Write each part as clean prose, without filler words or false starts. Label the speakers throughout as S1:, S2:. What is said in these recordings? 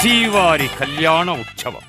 S1: శ్రీవారి కళ్యాణ ఉత్సవం.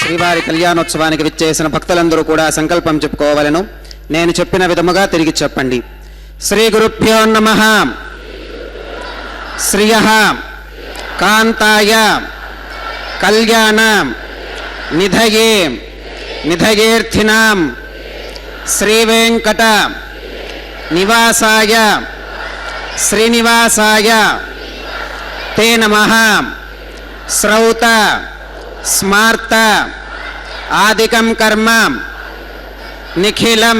S2: శ్రీవారి కళ్యాణోత్సవానికి విచ్చేసిన భక్తులందరూ కూడా సంకల్పం చెప్పుకోవాలను. నేను చెప్పిన విధముగా తిరిగి చెప్పండి. శ్రీ గురుభ్యో నమః. శ్రియః కాంతాయ కళ్యాణ నిధయే నిధయేర్థినాం శ్రీ వెంకట నివాసాయ శ్రీనివాసాయ తే నమః. శ్రౌత స్మార్త ఆదికం కర్మ నిఖిలం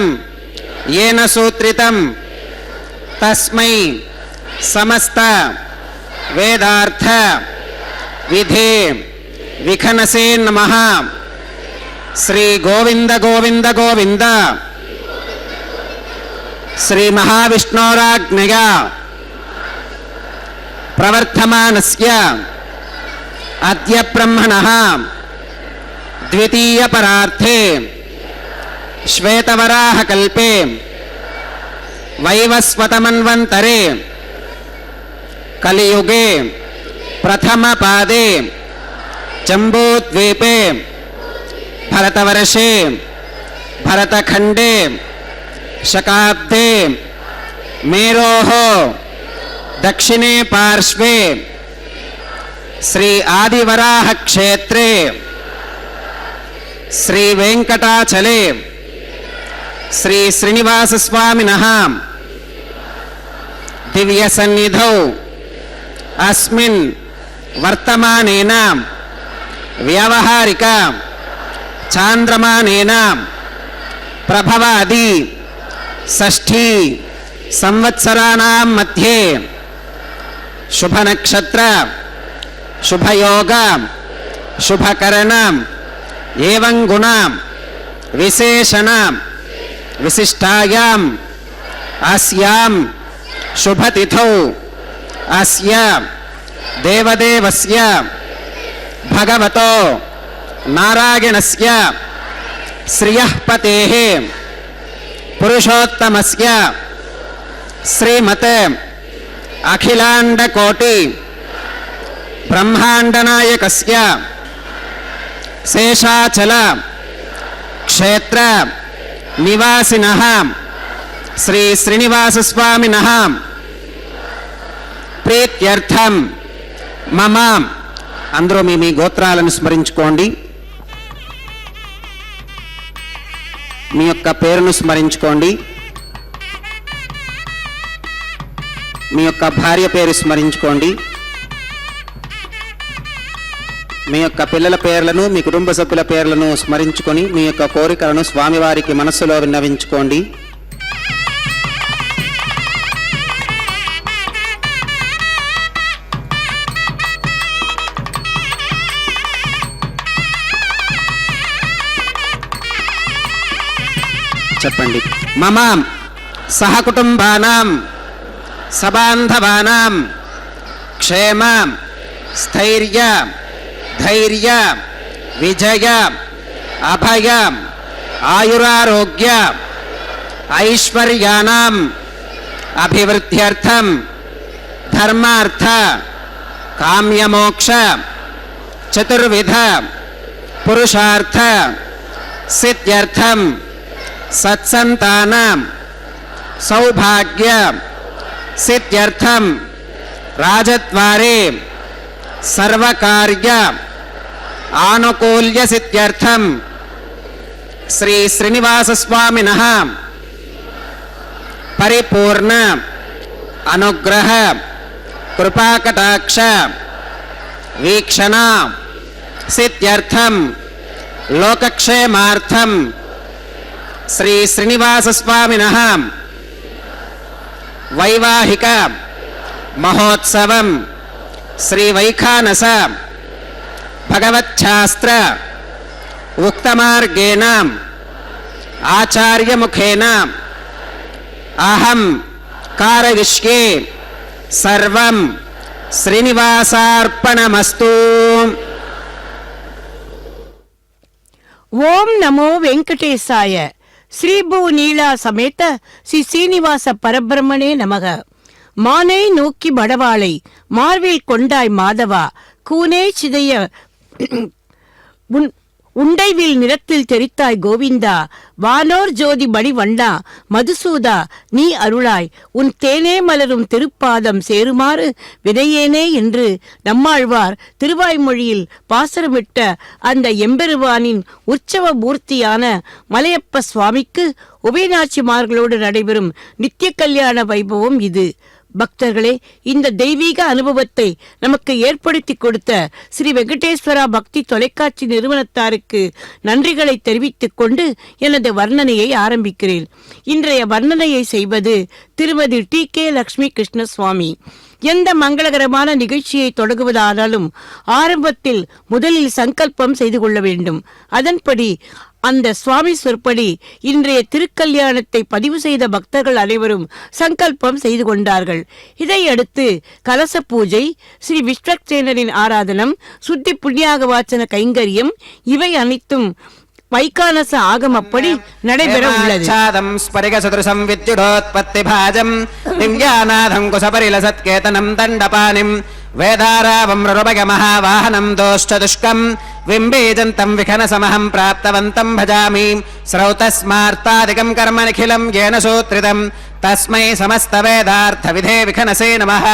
S2: ఏన సూత్రితం తస్మై సమస్త వేదార్థ విధే విఖనసే నమః. శ్రీ గోవింద గోవింద గోవింద. శ్రీ మహావిష్ణోరాజ్ఞయ ప్రవర్తమానస్య అద్య బ్రహ్మణః ద్వితీయ పరార్థే శ్వేతవరాహకల్పే వైవస్వతమన్వంతరే కలియుగే ప్రథమ పాదే జంబూద్వీపే భరతవర్షే భరతఖండే శకాబ్దే మేరోః దక్షిణే పార్శ్వే శ్రీ ఆదివరాహ క్షేత్రే శ్రీ వెంకటాచలే శ్రీ శ్రీనివాస స్వామినః దివ్య సన్నిధౌ అస్మిన్ వర్తమానేన వ్యావహారిక చాంద్రమానేన ప్రభవాది షష్ఠీ సంవత్సరాణాం మధ్యే శుభనక్షత్ర శుభయోగ శుభకరణ ఏవం గుణ విశేషణ విశిష్టాయాం అస్యాం శుభతిథౌ అస్య దేవదేవస్య భగవతో నారాయణస్య శ్రియః పతేః పురుషోత్తమస్య శ్రీమతే అఖిలాండకోటి బ్రహ్మాండనాయకస్య శేషాచల క్షేత్ర నివాసినః శ్రీ శ్రీనివాస స్వామినః ప్రీత్యర్థం మమ. అందరూ మీ గోత్రాలను స్మరించుకోండి. మీ యొక్క పేరును స్మరించుకోండి. మీ యొక్క భార్య పేరు స్మరించుకోండి. మీ యొక్క పిల్లల పేర్లను మీ కుటుంబ సభ్యుల పేర్లను స్మరించుకొని మీ యొక్క కోరికలను స్వామివారికి మనస్సులో విన్నవించుకోండి. చెప్పండి. మమ సహకుటుంబానాం సబాంధవానాం క్షేమ స్థైర్య ధైర్య విజయ అభయ ఆయురారోగ్య ఐశ్వర్యానాం అభివృద్ధ్యర్థం ధర్మార్థ కామ్యమోక్ష చతుర్విధ పురుషార్థ సిద్ధ్యర్థం సత్సంతాన సౌభాగ్య సిద్ధ్యర్థం రాజద్వారే సర్వకార్య ఆనుకూల్య సిద్ధ్యర్థం శ్రీ శ్రీనివాస స్వామినః పరిపూర్ణ అనుగ్రహ కృపాకటాక్ష వీక్షణ సిద్ధ్యర్థం లోకక్షేమార్థం శ్రీ శ్రీనివాస స్వామినః వైవాహిక మహోత్సవం శ్రీ వైఖానస భగవచ్ఛాస్త్ర ఉక్తమార్గేణ ఆచార్యముఖేన అహం కారయిష్యే సర్వం శ్రీనివాసార్పణమస్తు.
S3: ఓం నమో వెంకటేశాయ. శ్రీభూ నీళా సమేత శ్రీ శ్రీనివాச பரபிரமணே நமக. மானை நோக்கி மடவாளை மார்வில் கொண்டாய் மாதவா கூனே சிதைய உண்டைவில் நிறத்தில் தெரித்தாய் கோவிந்தா, வானோர் ஜோதி மணிவண்ணா, மதுசூதா நீ அருளாய், உன் தேனே மலரும் திருப்பாதம் சேருமாறு வினையேனே என்று நம்மாழ்வார் திருவாய்மொழியில் பாசரமிட்ட அந்த எம்பெருவானின் உற்சவ மூர்த்தியான மலையப்ப சுவாமிக்கு உபயநாச்சிமார்களோடு நடைபெறும் நித்திய கல்யாண வைபவம் இது. பக்தர்களே, இந்த தெய்வீக அனுபவத்தை நமக்கு ஏற்படுத்தி கொடுத்த ஸ்ரீ வெங்கடேஸ்வரா பக்தி தொலைக்காட்சி நிறுவனத்தாருக்கு நன்றிகளை தெரிவித்துக் கொண்டு எனது வர்ணனையை ஆரம்பிக்கிறேன். இன்றைய வர்ணனையை செய்வது திருமதி TK லட்சுமி கிருஷ்ணசுவாமி. எந்த மங்களகரமான நிகழ்ச்சியை தொடங்குவதானாலும் ஆரம்பத்தில் முதலில் சங்கல்பம் செய்து கொள்ள வேண்டும். அதன்படி அந்த சுவாமி சொற்படி இன்றைய திருக்கல்யாணத்தை பதிவு செய்த பக்தர்கள் அனைவரும் சங்கல்பம் செய்து கொண்டார்கள். இதையடுத்து கலச பூஜை, ஸ்ரீ விஸ்வக்சேனரின் ஆராதனம், சுத்தி புண்ணியாக வாச்சன கைங்கரியம் இவை அனைத்தும் வைகானச ஆகமப்படி நடைபெற உள்ளது.
S2: ஸ்பரிகசதுருசம் வித்யுடோத்பத்தி பாஜம் திவ்யாநாதம் குசபரிலசத்கேதனம் தண்டபானிம் வேதாராவம் ருபகமஹாவாஹனம் தோஷ்டதுஷ்கம் விம்பீஜந்தம் விகனசமஹம் பிராப்தவந்தம் பஜாமி ஸ்ரௌதஸ்மார்த்தாதிகம் கர்ம நிఖிலம் ஏன சூத்ரிதம் தஸ்மை சமஸ்த வேதார்த்த விதே விகனசே நமः.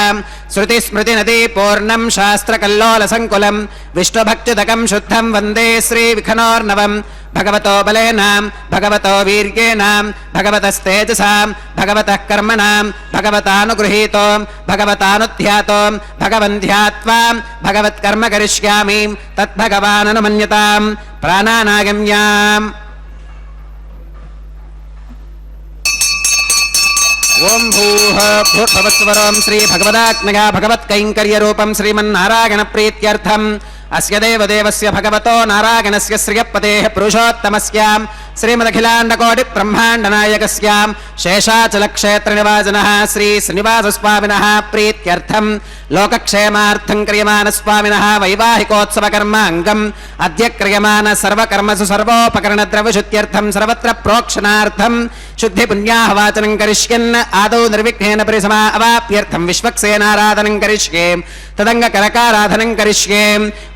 S2: ஸ்ருதி ஸ்மிருதி நதி பூர்ணம் சாஸ்திர கல்லோல சங்குலம் விஷ்ணுபக்திதகம் சுத்தம் வந்தே ஸ்ரீ விகனோர்ணவம். भगवतो बलेनां भगवतो वीर्येणां भगवतस्तेजसां भगवतः कर्मणां भगवतानुगृहीतो भगवतानुध्यातो भगवन्ध्यात्वा भगवत्कर्म करिष्यामि तद्भगवाननुमन्यतां प्राणानागम्याम्. ओम भूः भूर्भुवस्वरं श्री भगवदात्मया भगवत्कैङ्कर्यरूपं श्रीमन्नारायण प्रीत्यर्थम् अस्य देवदेवस्य भगवतो नारायणस्य श्रियपतेः पुरुषोत्तमस्यां श्रीमदखिलाण्डकोटि ब्रह्माण्डनायकस्यां शेषाचलक्षेत्रनिवासिनः श्री श्रीनिवासस्वामिनः प्रीत्यर्थं लोकक्षेमार्थं क्रियमाणस्वामिनः वैवाहिकोत्सवकर्माङ्गम् अद्य क्रियमाण सर्वकर्मसु सर्वोपकरणद्रव्यशुद्ध्यर्थं सर्वत्र प्रोक्षणार्थं शुद्धिपुण्याहवाचनं करिष्यन् आदौ निर्विघ्नेन परिसमा अवाप्यर्थं विश्वक्सेनाराधनं करिष्ये तदङ्गकरकाराधनं करिष्ये.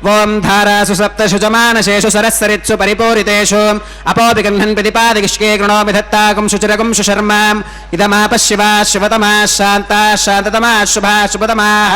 S2: ओं धारासु सप्तषु जमानशेषु सरस्सरित्सु परिपूरितेषु अपोऽभिगह्नन् प्रतिपादिष्ये गृणोमि दत्तागुं शुचिरगुं सुशर्माम् इदमापः शिवाः शिवतमाः शान्ताः शान्ततमाः शुभाः शुभतमाः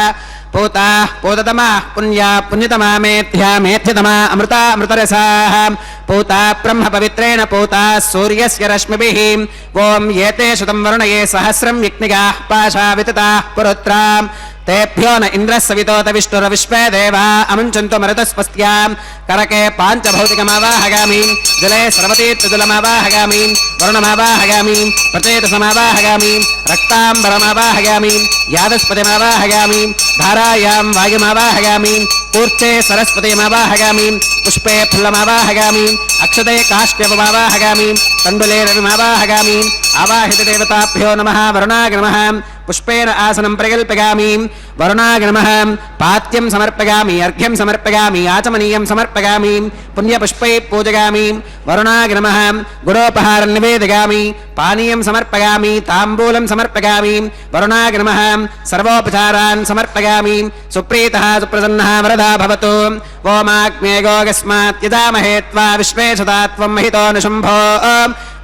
S2: पूताः पूततमाः पुण्याः पुण्यतमा मेध्या मेध्यतमा अमृता अमृतरसाः पूता ब्रह्म पवित्रेण पूता सूर्यस्य रश्मिभिः. ओं एते शतं वरुणये सहस्रं यज्ञिकाः पाशा वितताः पुरुत्राम् तेभ्यो न इन्द्रः सवितोत विष्णुरविश्वे देवा अमुञ्चन्तु मरुतस्वस्त्यां. करके पाञ्चभौतिकमावाहगामि जले सर्वतीर्थजलमावाहगामि वरुणमावाहगामि प्रचेतसमावाहगामि रक्ताम्बरमावाहगामि यादस्पतिमावाहगामि धारायां वायुमावाहगामि कूर्चे सरस्वतीमावाहगामि पुष्पे फुल्लमावाहगामि अक्षते काष्ठ्यपमावाहगामि तण्डुले रविमावाहगामि. आवाहितदेवताभ्यो नमः. वरुणाय नमः. पुष्पेन आसनं प्रकल्पयामि. वरुणाय नमः. पात्यं समर्पयामि अर्घ्यं समर्पयामि आचमनीयं समर्पयामि पुण्यपुष्पैः पूजयामि. वरुणाय नमः. गुडोपहारं निवेदयामि पानीयं समर्पयामि ताम्बूलं समर्पयामि. वरुणाय नमः. सर्वोपचारान् समर्पयामि. सुप्रीतः सुप्रसन्नः वरदा भवतु. ओमाग्नेयोगस्मात् यजामहे त्वा विश्वे सदा त्वं महितो निशुम्भो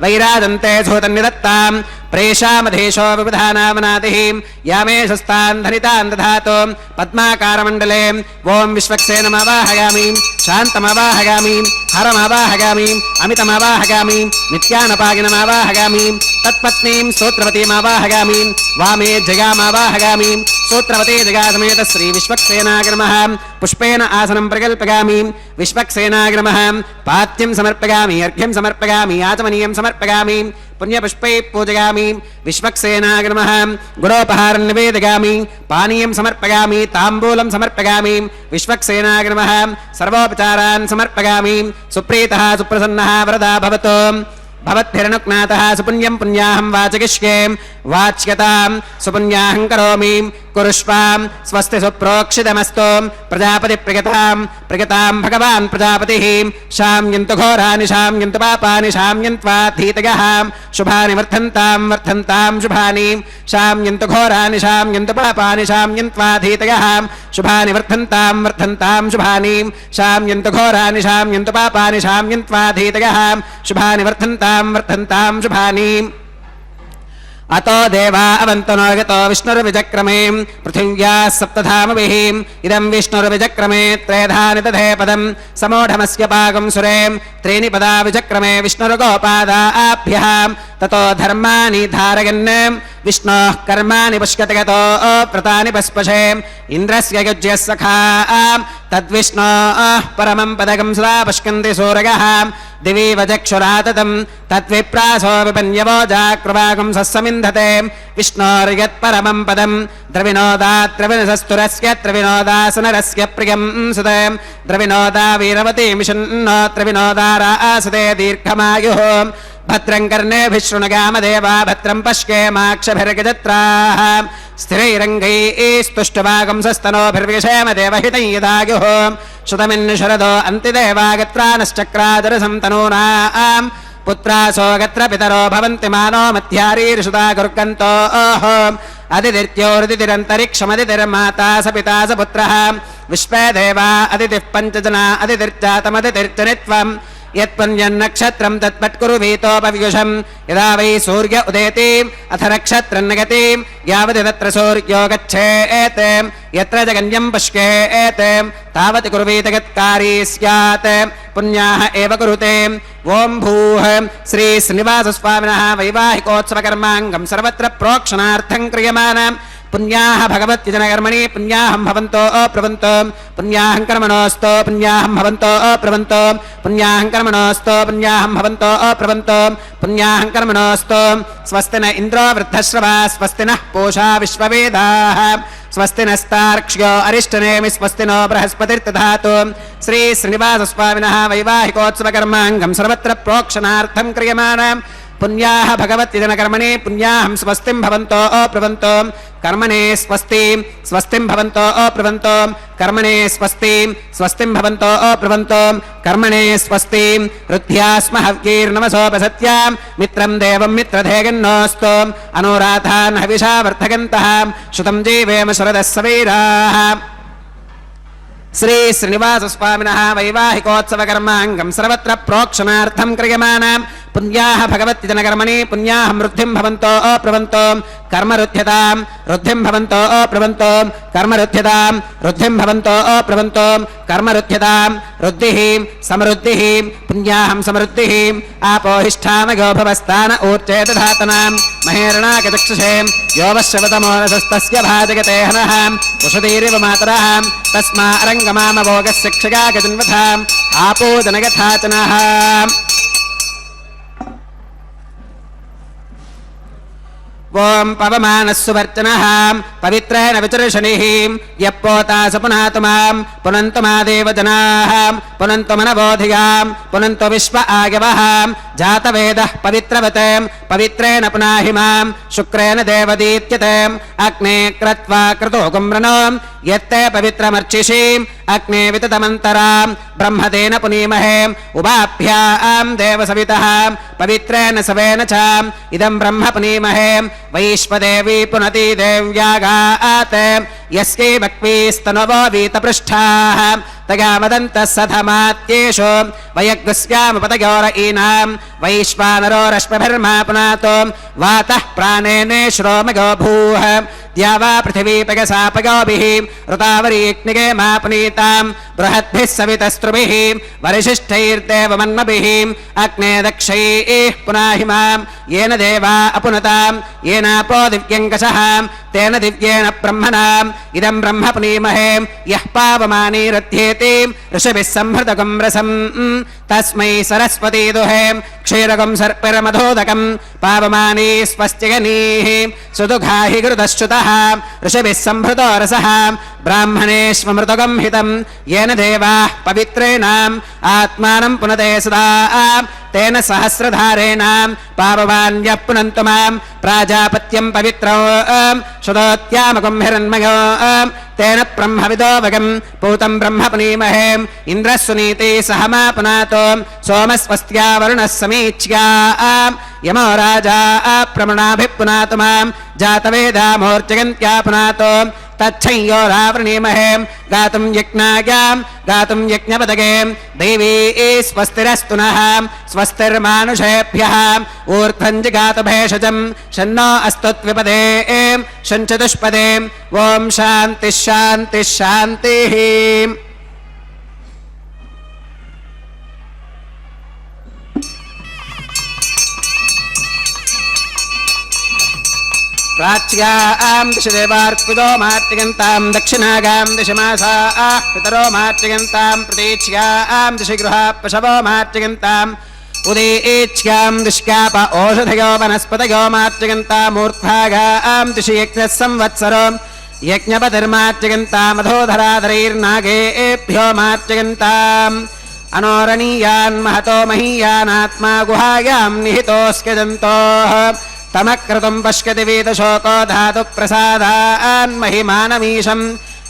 S2: वैराजन्ते धूतन्निदत्ताम् प्रेषामधेशो विबुधानावनातिः यामेशस्तान् धनितान् दधातु पद्माकारमण्डले. ओं विश्वक्सेनमावाहयामि शान्तमावाहयामि हरमावाहयामि अमितमावाहयामि नित्यानपागिनमावाहयामि तत्पत्नीं सूत्रवतीमावाहयामि वामे जगामावाहयामि सूत्रवती जगासमेत श्री विश्वक्सेनाय नमः. पुष्पेन आसनं प्रकल्पयामि विश्वक्सेनाय नमः. पात्यं समर्पयामि अर्घ्यं समर्पयामि आचमनीयं समर्पयामि पुण्यपुष्पैः पूजयामि. विश्वक्सेनाय नमः. गुडोपहारं निवेदयामि पानीयं समर्पयामि ताम्बूलं समर्पयामि. विश्वक्सेनाय नमः. सर्वोपचारान् समर्पयामि. सुप्रीतः सुप्रसन्नः वरदा भवतु. भवद्भिरनुज्ञातः सुपुण्यं पुण्याहं वाचयिष्ये वाच्यतां सुपुण्याहं करोमि कुरुष्वां स्वस्ति सुप्रोक्षितमस्तु प्रजापति प्रगतां भगवान् प्रजापतिः शाम्यन्तु घोराणि शाम्यन्तु पापानि शाम्यन्त्वा धीतयः शुभानि वर्धन्तां शुभानि शाम्यन्तु घोराणि शाम्यन्तु पापानि शाम्यन्त्वा धीतयः शुभानि वर्धन्तां शुभानि शाम्यन्तु घोराणि शाम्यन्तु पापानि शाम्यन्त्वा धीतयः शुभानि वर्धन्तां शुभानि अतो देवा अवन्तनो गतो विष्णुर्विजक्रमे पृथिव्याः सप्तधामभिः इदं विष्णुर्विजक्रमे त्रेधानि दधे पदं समूढमस्य पाकं सुरे त्रीणि पदा विजक्रमे विष्णुर्गोपादाभ्यः ततो धर्माणि धारयन् विष्णोः कर्माणि पुष्कति गतो व्रतानि पस्पशे इन्द्रस्य युज्यः सखा तद्विष्णोः परमं पदकं सदा पश्यन्ति सूरयः दिवि वचक्षुराततं तद्विप्रासो विपन्यवो जाक्रवागं सस्समिन्धते विष्णोर्यत्परमं पदं द्रविणोदात्रविणसस्तुरस्य त्रिविनोदासनरस्य प्रियं सुते द्रविनोदा वीरवती मिषन्नो त्रिविनोदारासते दीर्घमायुः भद्रं कर्णेभिः शृणुगामदेवा भद्रं पश्येमाक्षभिर्गजत्राः स्थिरैरङ्गैस्तुष्टुवागं सस्तनोभिर्विषेम देवहितं यदायुः श्रुतमिन् शरदो अन्तिदेवागत्रानश्चक्रादरसं तनूनां पुत्रासो गत्र पितरो भवन्ति मानो मध्यारीर्षुता गुर्गन्तोः अदितिर्त्योरदितिरन्तरिक्षमदितिर्माता स पिता स पुत्रः विश्वे देवा अदितिः पञ्चजना अदितिर्जातमदितिर्जनित्वम् यत्पुण्यन्नक्षत्रं तत्पट्कुरुवीतोपव्युषं यदा वै सूर्य उदेति अथ नक्षत्रं नगति यावति तत्र सूर्यो गच्छेत् यत्र जगन्यं पश्येत् तावत् कुर्वीत यत्कारी स्यात् पुण्याः एव कुरुते ॐ भूः श्री श्रीनिवासस्वामिनः वैवाहिकोत्सवकर्माङ्गं सर्वत्र प्रोक्षणार्थं क्रियमाणं पुण्याः भगवत्यजनकर्मणि पुण्याहं भवन्तो अप्रवन्तो पुण्याहं कर्मणोऽस्तो पुण्याहं भवन्तो अप्रवन्तो पुण्याहं कर्मणोऽस्तो पुण्याहं भवन्तो अप्रवन्तो पुण्याहं कर्मणोऽस्तो स्वस्ति न इन्द्रो वृद्धश्रवा स्वस्ति नः पूषा विश्ववेदाः स्वस्ति नस्तार्क्ष्यो अरिष्टनेमि स्वस्ति नो बृहस्पतिर्दधातु श्री श्रीनिवासस्वामिनः वैवाहिकोत्सवकर्माङ्गं सर्वत्र प्रोक्षणार्थं क्रियमाणं पुण्याः भगवत्यजनकर्मणि पुण्याहं स्वस्तिं भवन्तो अप्रवन्तो कर्मणे स्वस्ति स्वस्तिं भवन्तो अप्रवन्तो कर्मणे स्वस्ति स्वस्तिं भवन्तो अप्रवन्तो कर्मणे स्वस्ति रुद्ध्यास्म हव्यैर्नमसोपसत्यां मित्रं देवं मित्रधेगन्नोऽस्तु अनुराधान् हविषा वर्धगन्तः श्रुतं जीवेम शरदः सवीराः श्री श्रीनिवासस्वामिनः वैवाहिकोत्सवकर्माङ्गं सर्वत्र प्रोक्षणार्थं क्रियमाणं पुण्याः भगवत्यजनकर्मणि पुण्याहं वृद्धिं भवन्तो अप्रवन्तो कर्मरुध्यतां वृद्धिं भवन्तो अप्रवन्तो कर्मरुध्यतां वृद्धिं भवन्तो अप्रवन्तो कर्मरुध्यतां वृद्धिः समृद्धिः पुण्याहं समृद्धिः आपोहिष्ठामगो भवस्तान ऊर्चेतधातनां महेरणाकचक्षुषे यो वश्यवतमोनसस्तस्य भाजगते हनः वसुधीरिव मातरः तस्मा अरङ्गमामभोगः शिक्षका गजन्वथाम् आपो जनगथाचनः ओं पवमानः सुवर्चनः पवित्रेण विचर्षणिः यः पोता स पुनातु मां पुनन्तु मा देवजनाः पुनन्तु मनबोधियां पुनन्तु विश्व आगवः जातवेदः पवित्रवते पवित्रेण पुनाहि मां शुक्रेण देवदीत्यते अग्ने क्रत्वा क्रतो कुम्रणो यत्ते पवित्रमर्चिषीम् अग्ने विततमन्तरां ब्रह्मदेन पुनीमहे उभाभ्यां देवसवितः पवित्रेण सवेन च इदं ब्रह्म पुनीमहे वैश्वदेवी पुनति देव्यागात् यस्यै भक्वीस्तनवो वीतपृष्ठाः तया वदन्तः सधमात्येषु वयग्स्यामुपतयोर ईनां वैश्वानरो रश्मिभिर्मा पुनातो वातः प्राणेने श्रोमगो भूः द्यावा पृथिवीपगसापयोभिः ऋतावरीग्निगे मा पुनीतां बृहद्भिः सवितस्त्रुभिः वरिशिष्ठैर्देवमन्मभिः अग्ने दक्षैः पुनाहि मां येन देवा अपुनतां येनापो दिव्यङ्कषः तेन दिव्येन ब्रह्मणाम् इदं ब्रह्म पुनीमहे यः पावमानीरध्येति ऋषभिः संहृतकं रसम् तस्मै सरस्वती दुहे क्षीरकं सर्पिर्मधोदकं पावमानी स्वस्तिगनीः सुदुघाहि घृतश्च्युतः ऋषभिः संहृतो रसः ब्राह्मणेष्वमृतकं हितं येन देवाः पवित्रेणाम् आत्मानं पुनते सदा तेन सहस्रधारेण पाववान्यः पुनन्तु मां प्राजापत्यं पवित्रौ शुद्धोत्यामकं हिरण्मयो तेन ब्रह्मविदो वगं पूतं ब्रह्म पुनीमहे इन्द्रः सुनीते सहमा पुनातो सोमस्वस्त्या वरुणः समीच्या यमो राजा प्रमणाभिः पुनातु मां जातवेदा मूर्जयन्त्या पुनातो तच्छंयो रावृणीमहे गातुं यज्ञपदगे देवी स्वस्तिरस्तु नः स्वस्तिर्मानुषेभ्यः ऊर्ध्वं जिगातु भेषजं शन्नो अस्तुत्विपदे शञ्चतुष्पदे ॐ शान्तिः शान्तिः शान्तिः। प्राच्यां दिश देवार्पितो मातृगन्तां दक्षिणागां दिशमासाः पितरो मातृगन्तां प्रतीच्यां दिशि गृहा पशवो मातृगन्ताम् उदीच्यां दिश्काप ओषधयो वनस्पतयो मातृगन्तामूर्ध्वागां दिशि यज्ञः संवत्सरो यज्ञपतिर्मातृगन्तां मधोधराधरैर्नागेभ्यो मातृगन्ताम् अनोरणीयान् महतो महीयानात्मा गुहायां निहितोऽस्यजन्तोः तमक्रतुं पश्यति वीतशोको धातु प्रसादान् महिमानमीशम्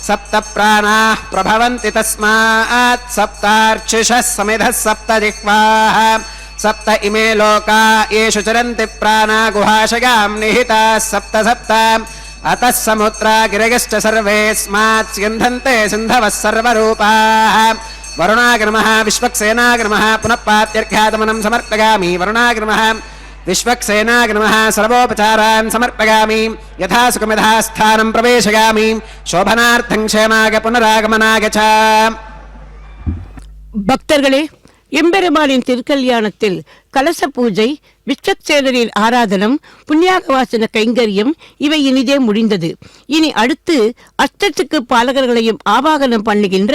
S2: सप्त प्राणाः प्रभवन्ति तस्मात् सप्तार्चिषः समिधः सप्त जिह्वाः सप्त इमे लोका येषु चरन्ति प्राणा गुहाशयां निहिताः सप्त सप्त अतः समुद्रा गिरयश्च सर्वेऽस्मात् स्यन्धन्ते सिन्धवः सर्वरूपाः वरुणाग्रमः विश्वक्सेनाग्रमः पुनः पात्यर्घ्यातमनं समर्पयामि वरुणाग्रमः विश्वक्सेनाग्रमः सर्वोपचारान् समर्पयामि यथा सुखमिधा स्थानं प्रवेशयामि शोभनार्थं क्षेमाग पुनरागमनाग च।
S3: பக்தர்களே, எம்பெருமானின் திருக்கல்யாணத்தில் கலச பூஜை, விஸ்வக்சேனரின் ஆராதனம், புண்ணியாக வாசன கைங்கரியம் இவை இனிதே முடிந்தது. இனி அடுத்து அஷ்டத்துக்கு பாலகர்களையும் ஆவாகனம் பண்ணுகின்ற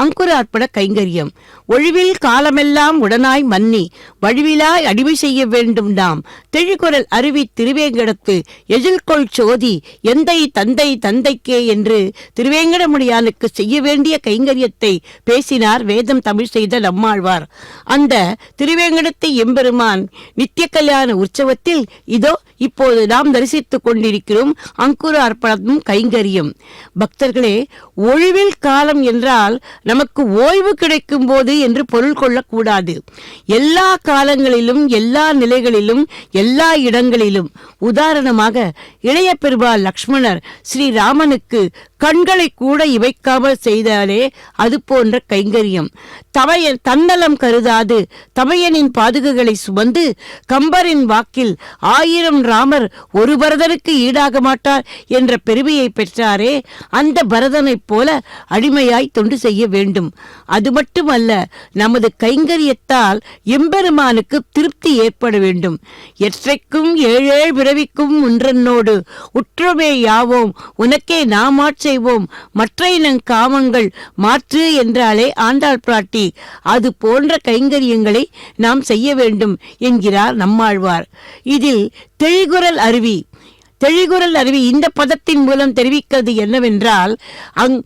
S3: அங்குரார்ப்பண கைங்கரியம். ஒழிவில் காலமெல்லாம் உடனாய் மன்னி வழிவிலாய் அடிமை செய்ய வேண்டும் நாம் தெழிகுரல் அருவி திருவேங்கடத்து எழில்கொள் சோதி எந்தை தந்தை தந்தைக்கே என்று திருவேங்கடமுடியானுக்கு செய்ய வேண்டிய கைங்கரியத்தை பேசினார் வேதம் தமிழ் செய்த நம்மாழ்வார். அந்த திருவேங்கடத்தை எம்பெருமான் நித்திய கல்யாண உற்சவத்தில் இதோ இப்போது நாம் தரிசித்துக் கொண்டிருக்கிறோம் அங்குர அர்ப்பணம் கைங்கரியம். பக்தர்களே, ஒழிவில் காலம் என்றால் நமக்கு ஓய்வு கிடைக்கும் போது என்று பொருள் கொள்ளக்கூடாது. எல்லா காலங்களிலும், எல்லா நிலைகளிலும், எல்லா இடங்களிலும். உதாரணமாக இளைய பெருமாள் லக்ஷ்மணர் ஸ்ரீராமனுக்கு கண்களை கூட இவைக்காமல் செய்தாலே அது போன்ற கைங்கரியம். தன்னலம் கருதாது தமையனின் பாதுகைகளை சுமந்து கம்பரின் வாக்கில் 1000 ராமர் ஒரு பரதனுக்கு ஈடாக மாட்டார் என்ற பெருமையை பெற்றாரே, அந்த பரதனைப் போல அடிமையாய் தொண்டு செய்ய வேண்டும். அது மட்டுமல்ல, நமது கைங்கரியத்தால் எம்பெருமானுக்கு திருப்தி ஏற்பட வேண்டும். எற்றைக்கும் ஏழேழ் பிறவிக்கும் ஒன்றனோடு உற்றுமே யாவோம் உனக்கே நாம் ஆட்செய்வோம் மற்ற இனங் காமங்கள் மாற்று என்றாலே ஆண்டாள் பிராட்டி. அது போன்ற கைங்கரியங்களை நாம் செய்ய வேண்டும் என்கிறார் நம்மாழ்வார். இதில் தெழிகுரல் அருவி இந்த பதத்தின் மூலம் தெரிவிக்கிறது என்னவென்றால்,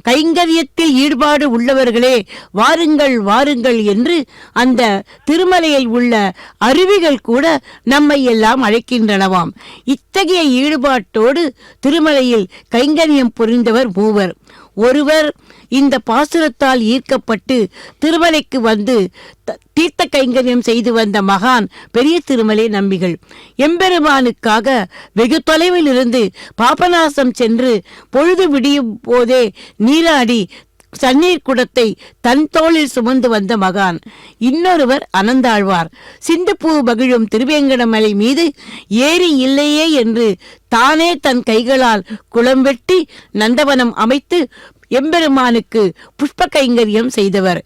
S3: கைங்கரியத்தில் ஈடுபாடு உள்ளவர்களே வாருங்கள் வாருங்கள் என்று அந்த திருமலையில் உள்ள அருவிகள் கூட நம்மை எல்லாம் அழைக்கின்றனவாம். இத்தகைய ஈடுபாட்டோடு திருமலையில் கைங்கரியம் புரிந்தவர் மூவர். ஒருவர் இந்த பாசுரத்தால் ஈர்க்கப்பட்டு திருமலைக்கு வந்து தீர்த்த கைங்கரியம் செய்து வந்த மகான் பெரிய திருமலை நம்பிகள். எம்பெருமானுக்காக வெகு தொலைவில் இருந்து பாபநாசம் சென்று பொழுது விடியும் போதே நீராடி தண்ணீர் குடத்தை தன் தோளில் சுமந்து வந்த மகான். இன்னொருவர் அனந்தாழ்வார். சிந்துப்பூ மகிழும் திருவேங்கடமலை மீது ஏரி இல்லையே என்று தானே தன் கைகளால் குளம் வெட்டி நந்தவனம் அமைத்து எம்பெருமானுக்கு புஷ்ப கைங்கரியம் செய்தவர்.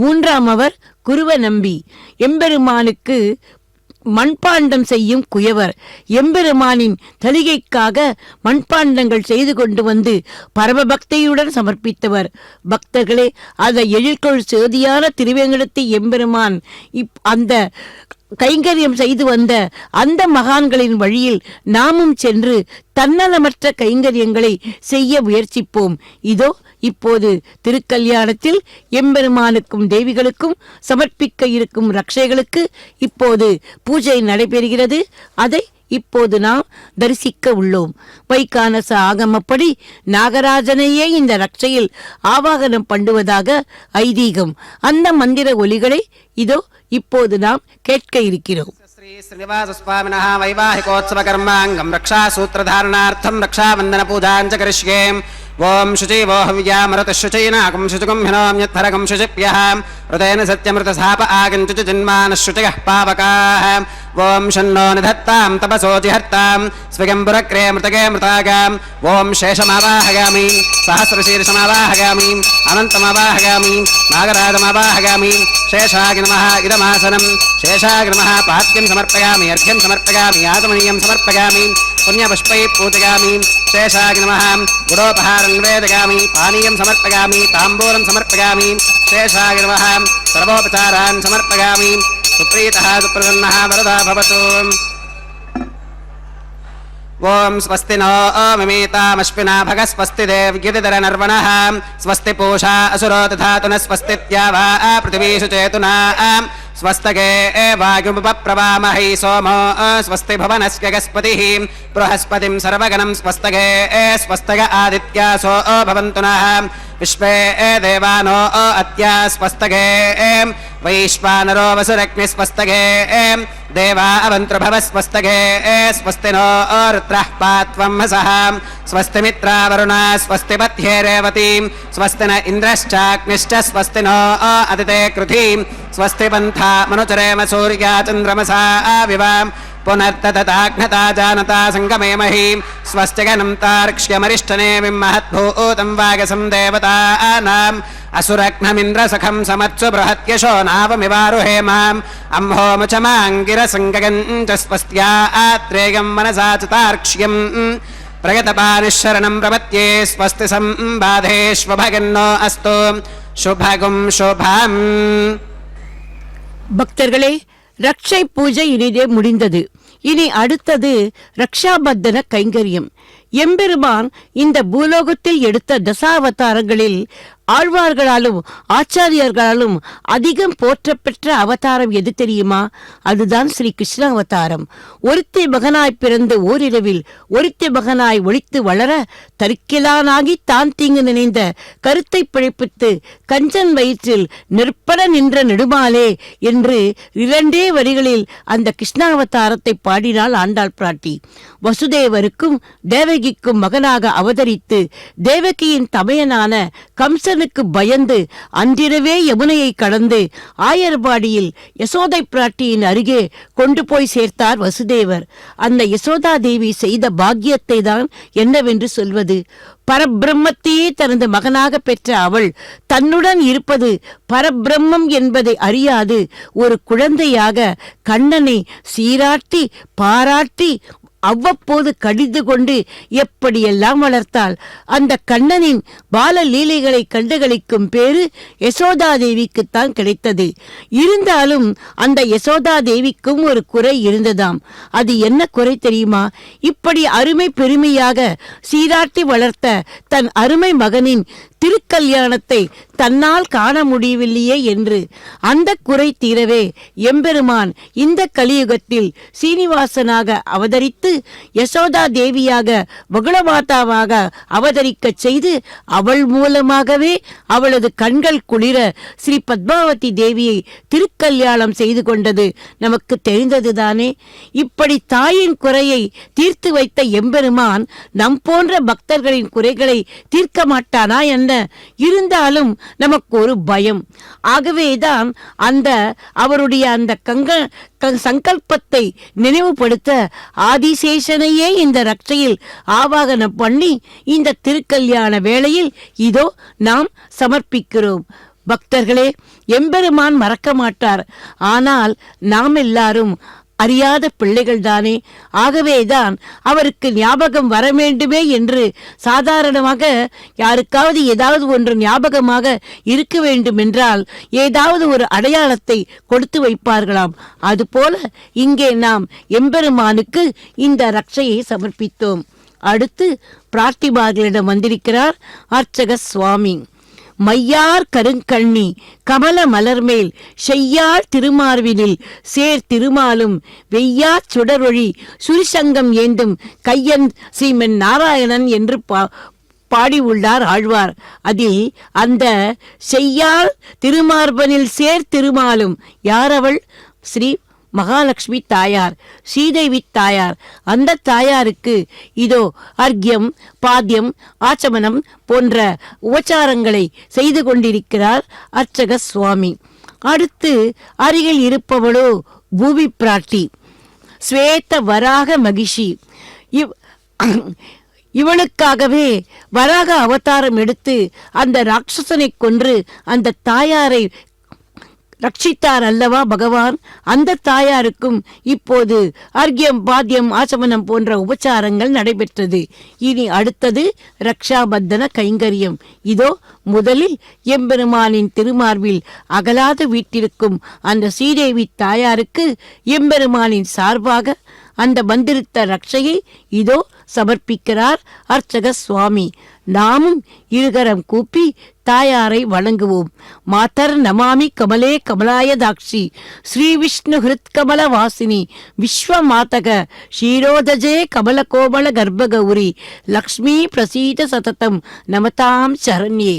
S3: மூன்றாம் அவர் குருவ நம்பி, எம்பெருமானுக்கு மண்பாண்டம் செய்யும் குயவர். எம்பெருமானின் தலிகைக்காக மண்பாண்டங்கள் செய்து கொண்டு வந்து பரமபக்தியுடன் சமர்ப்பித்தவர். பக்தர்களே, அந்த எழில்கொள் சேதியான திருவேங்கடத்தை எம்பெருமான் அந்த கைங்கரியம் செய்து வந்த அந்த மகான்களின் வழியில் நாமும் சென்று தன்னலமற்ற கைங்கரியங்களை செய்ய முயற்சிப்போம். இதோ இப்போது திருக்கல்யாணத்தில் எம்பெருமானுக்கும் தேவிகளுக்கும் சமர்ப்பிக்க இருக்கும் ரக்ஷைகளுக்கு இப்போது பூஜை நடைபெறுகிறது. அதை இப்போது நாம் தரிசிக்க உள்ளோம். வைகானச ஆகமப்படி நாகராஜனையே இந்த ரட்சையில் ஆவாகனம் பண்ணுவதாக ஐதீகம். அந்த மந்திர ஒலிகளை இதோ இப்போது நாம் கேட்க இருக்கிறோம்.
S2: श्री श्रीनिवास स्वामिनः वैवाहिकोत्सव कर्मांगं रक्षा सूत्रधारणार्थं रक्षाबंधन पूजां च करिष्ये. ओम शुचिवो हव्यामृत शुचैनाकं शुचिकं हिनोम्यत्थरकं शुचिप्यः ऋतेन सत्यमृतसाप आगन्तु जन्मानः शुचयः पावकाः. ओम शन्नो निधत्तां तपसो जिहर्तां स्विगम्बुरक्रे मृतके मृतागाम्. ओम शेषमावाहयामि सहस्रशीर्षमावाहयामि अनन्तमावाहयामि नागराजमावाहयामि. शेषाय नमः इदमासनं शेषाय नमः पाद्यं समर्पयामि अर्घ्यं समर्पयामि आचमनीयं समर्पयामि पुण्यपुष्पैः पूजयामि. शेषाय नमः गुडोपहारं निवेदयामि पानीयं समर्पयामि ताम्बूलं समर्पयामि. शेषाय नमः सर्वोपचारान् समर्पयामि. सुप्रीतः सुप्रसन्नः वरदा भवतु. ओम स्वस्ति नो मिमीतामश्विना भग स्वस्ति देव्यतिधरनर्वणः स्वस्ति पूषा असुरो दधातु न स्वस्ति द्यावा पृथिवीषु चेतुना स्वस्तके वायुमुपप्रवामहि सोमो स्वस्ति भवनस्य गस्पतिः बृहस्पतिं सर्वगणं स्वस्तके स्वस्तक आदित्यासो भवन्तु नः विश्वे देवानो अत्या स्वस्तके वैश्वानरो वसुरग्निः स्वस्तके देवा अवन्तृभव स्वस्तके स्वस्ति नो रुद्रः पात्वं हसः स्वस्ति मित्रावरुणा स्वस्ति पत्ये रेवतीं स्वस्ति न इन्द्रश्चाग्निश्च स्वस्ति नो अदिते कृधिं स्वस्ति पन्था मनुचरेम सूर्या चन्द्रमसा विवां पुनर्ततताघ्नता जानता संगमे महीं स्वस्तिगनं तार्क्ष्यमरिष्टने विमहद्भूतं वागसं देवतानाम् असुरघ्नमिन्द्रसखं समत्सु बृहत्यशो नावमिवारुहे माम् अम्होमुचमाङ्गिरसङ्गगं च स्वस्त्या आत्रेयं मनसा च तार्क्ष्यम् प्रयतपानिशरणं प्रपत्ये स्वस्ति संबाधेष्वभगन्नो अस्तु शुभगुं शुभम्.
S3: பக்தர்களே, ரக்ஷை பூஜை இனிதே முடிந்தது. இனி அடுத்தது ரக்ஷாபந்தன கைங்கரியம். எம்பெருமான் இந்த பூலோகத்தில் எடுத்த தசாவதாரங்களில் ஆழ்வார்களாலும் ஆச்சாரியர்களாலும் அதிகம் போற்றப்பெற்ற அவதாரம் எது தெரியுமா? அதுதான் ஸ்ரீ கிருஷ்ண அவதாரம். ஒருத்தி மகனாய் பிறந்து ஓரிரவில் ஒருத்தி மகனாய் ஒளித்து வளர தரிக்கிலானாகி தான் தீங்கு நினைந்த கருத்தை பிழைப்பித்து கஞ்சன் வயிற்றில் நிற்பட நின்ற நெடுமாலே என்று 2 வரிகளில் அந்த கிருஷ்ணாவதாரத்தை பாடினாள் ஆண்டாள் பிராட்டி. வசுதேவருக்கும் தேவகிக்கும் மகனாக அவதரித்து தேவகியின் தமையனான கம்சனுக்கு பயந்து அன்றிரவே யமுனையை கடந்து ஆயர்பாடியில் யசோதை பிராட்டியின் அருகே கொண்டு போய் சேர்த்தார் வசுதேவர். அந்த யசோதா தேவி செய்த பாக்கியத்தை தான் என்னவென்று சொல்வது? பரபிரம்மத்தையே தனது மகனாக பெற்ற அவள் தன்னுடன் இருப்பது பரபிரம்மம் என்பதை அறியாது ஒரு குழந்தையாக கண்ணனை சீராட்டி பாராட்டி அவ்வப்போது கடிந்து கொண்டு எப்படியெல்லாம் வளர்த்தாள். அந்த கண்ணனின் பால லீலைகளை கண்டுகளிக்கும் பேரு யசோதா தேவிக்குத்தான் கிடைத்தது. இருந்தாலும் அந்த யசோதா தேவிக்கும் ஒரு குறை இருந்ததாம். அது என்ன குறை தெரியுமா? இப்படி அருமை பெருமையாக சீராட்டி வளர்த்த தன் அருமை மகனின் திருக்கல்யாணத்தை தன்னால் காண முடியவில்லையே என்று. அந்த குறை தீரவே எம்பெருமான் இந்த கலியுகத்தில் சீனிவாசனாக அவதரித்து யசோதா தேவியாக வகுளமாதாவாக அவதரிக்க செய்து அவள் மூலமாகவே அவளது கண்கள் குளிர ஸ்ரீ பத்மாவதி தேவியை திருக்கல்யாணம் செய்து கொண்டது நமக்கு தெரிந்ததுதானே. இப்படி தாயின் குறையை தீர்த்து வைத்த எம்பெருமான் நம் போன்ற பக்தர்களின் குறைகளை தீர்க்க மாட்டானா என்ன? இருந்தாலும் நமக்கு ஒரு பயம். ஆகவேதான் அவருடைய அந்த சங்கல்பத்தை நினைவுபடுத்த ஆதிசேஷனையே இந்த ரட்சையில் ஆவாகனம் பண்ணி இந்த திருக்கல்யாண வேளையில் இதோ நாம் சமர்ப்பிக்கிறோம். பக்தர்களே, எம்பெருமான் மறக்க மாட்டார். ஆனால் நாம் எல்லாரும் அறியாத பிள்ளைகள்தானே. ஆகவேதான் அவருக்கு ஞாபகம் வர வேண்டுமே என்று சாதாரணமாக யாருக்காவது ஏதாவது ஒன்று ஞாபகமாக இருக்க வேண்டும் என்றால் ஏதாவது ஒரு அடையாளத்தை கொடுத்து வைப்பார்களாம். அதுபோல இங்கே நாம் எம்பெருமானுக்கு இந்த ரட்சையை சமர்ப்பித்தோம். அடுத்து பிரார்த்திமார்களிடம் வந்திருக்கிறார் அர்ச்சக சுவாமி. மையார் கருங்கண்ணி கமல மலர்மேல் செய்யார் திருமார்வினில் சேர் திருமாலும் வெய்யார் சுடரொழி சுரிசங்கம் ஏந்தும் கையன் ஸ்ரீமன் நாராயணன் என்று பாடியுள்ளார் ஆழ்வார். அதில் அந்த செய்யார் திருமார்பனில் சேர் திருமாலும் யார் அவள்? ஸ்ரீ மகாலட்சுமி தாயார், ஸ்ரீதேவி தாயார். அந்த தாயாருக்கு இதோ அர்க்யம், பாத்தியம், ஆச்சமனம் போன்ற உபச்சாரங்களை செய்து கொண்டிருக்கிறார் அர்ச்சக சுவாமி. அடுத்து அருகில் இருப்பவளோ பூமி பிராட்டி, ஸ்வேத வராக மகிஷி. இவளுக்காகவே வராக அவதாரம் எடுத்து அந்த ராட்சசனை கொன்று அந்த தாயாரை ரட்சித்தார் அல்லவா பகவான். அந்த தாயாருக்கும் இப்போது அர்க்யம், பாத்தியம், ஆச்சமனம் போன்ற உபச்சாரங்கள் நடைபெற்றது. இனி அடுத்தது ரக்ஷாபந்தன கைங்கரியம். இதோ முதலில் எம்பெருமானின் திருமார்பில் அகலாத வீட்டிற்கும் அந்த ஸ்ரீதேவி தாயாருக்கு எம்பெருமானின் சார்பாக அந்த வந்திருத்த ரட்சையை இதோ சமர்ப்பிக்கிறார் அர்ச்சக சுவாமி. நாமும் இருகரம் கூப்பி தாயாரை வணங்குவோம். மாதர் நமாமி கமலே கமலாய தாக்ஷி ஸ்ரீ விஷ்ணு ஹிருத் கமல வாசினி விஸ்வமாதக ஷீரோதஜே கமல கோமல கர்ப்பகௌரி லக்ஷ்மி பிரசீத சததம் நமதாம் சரண்யே.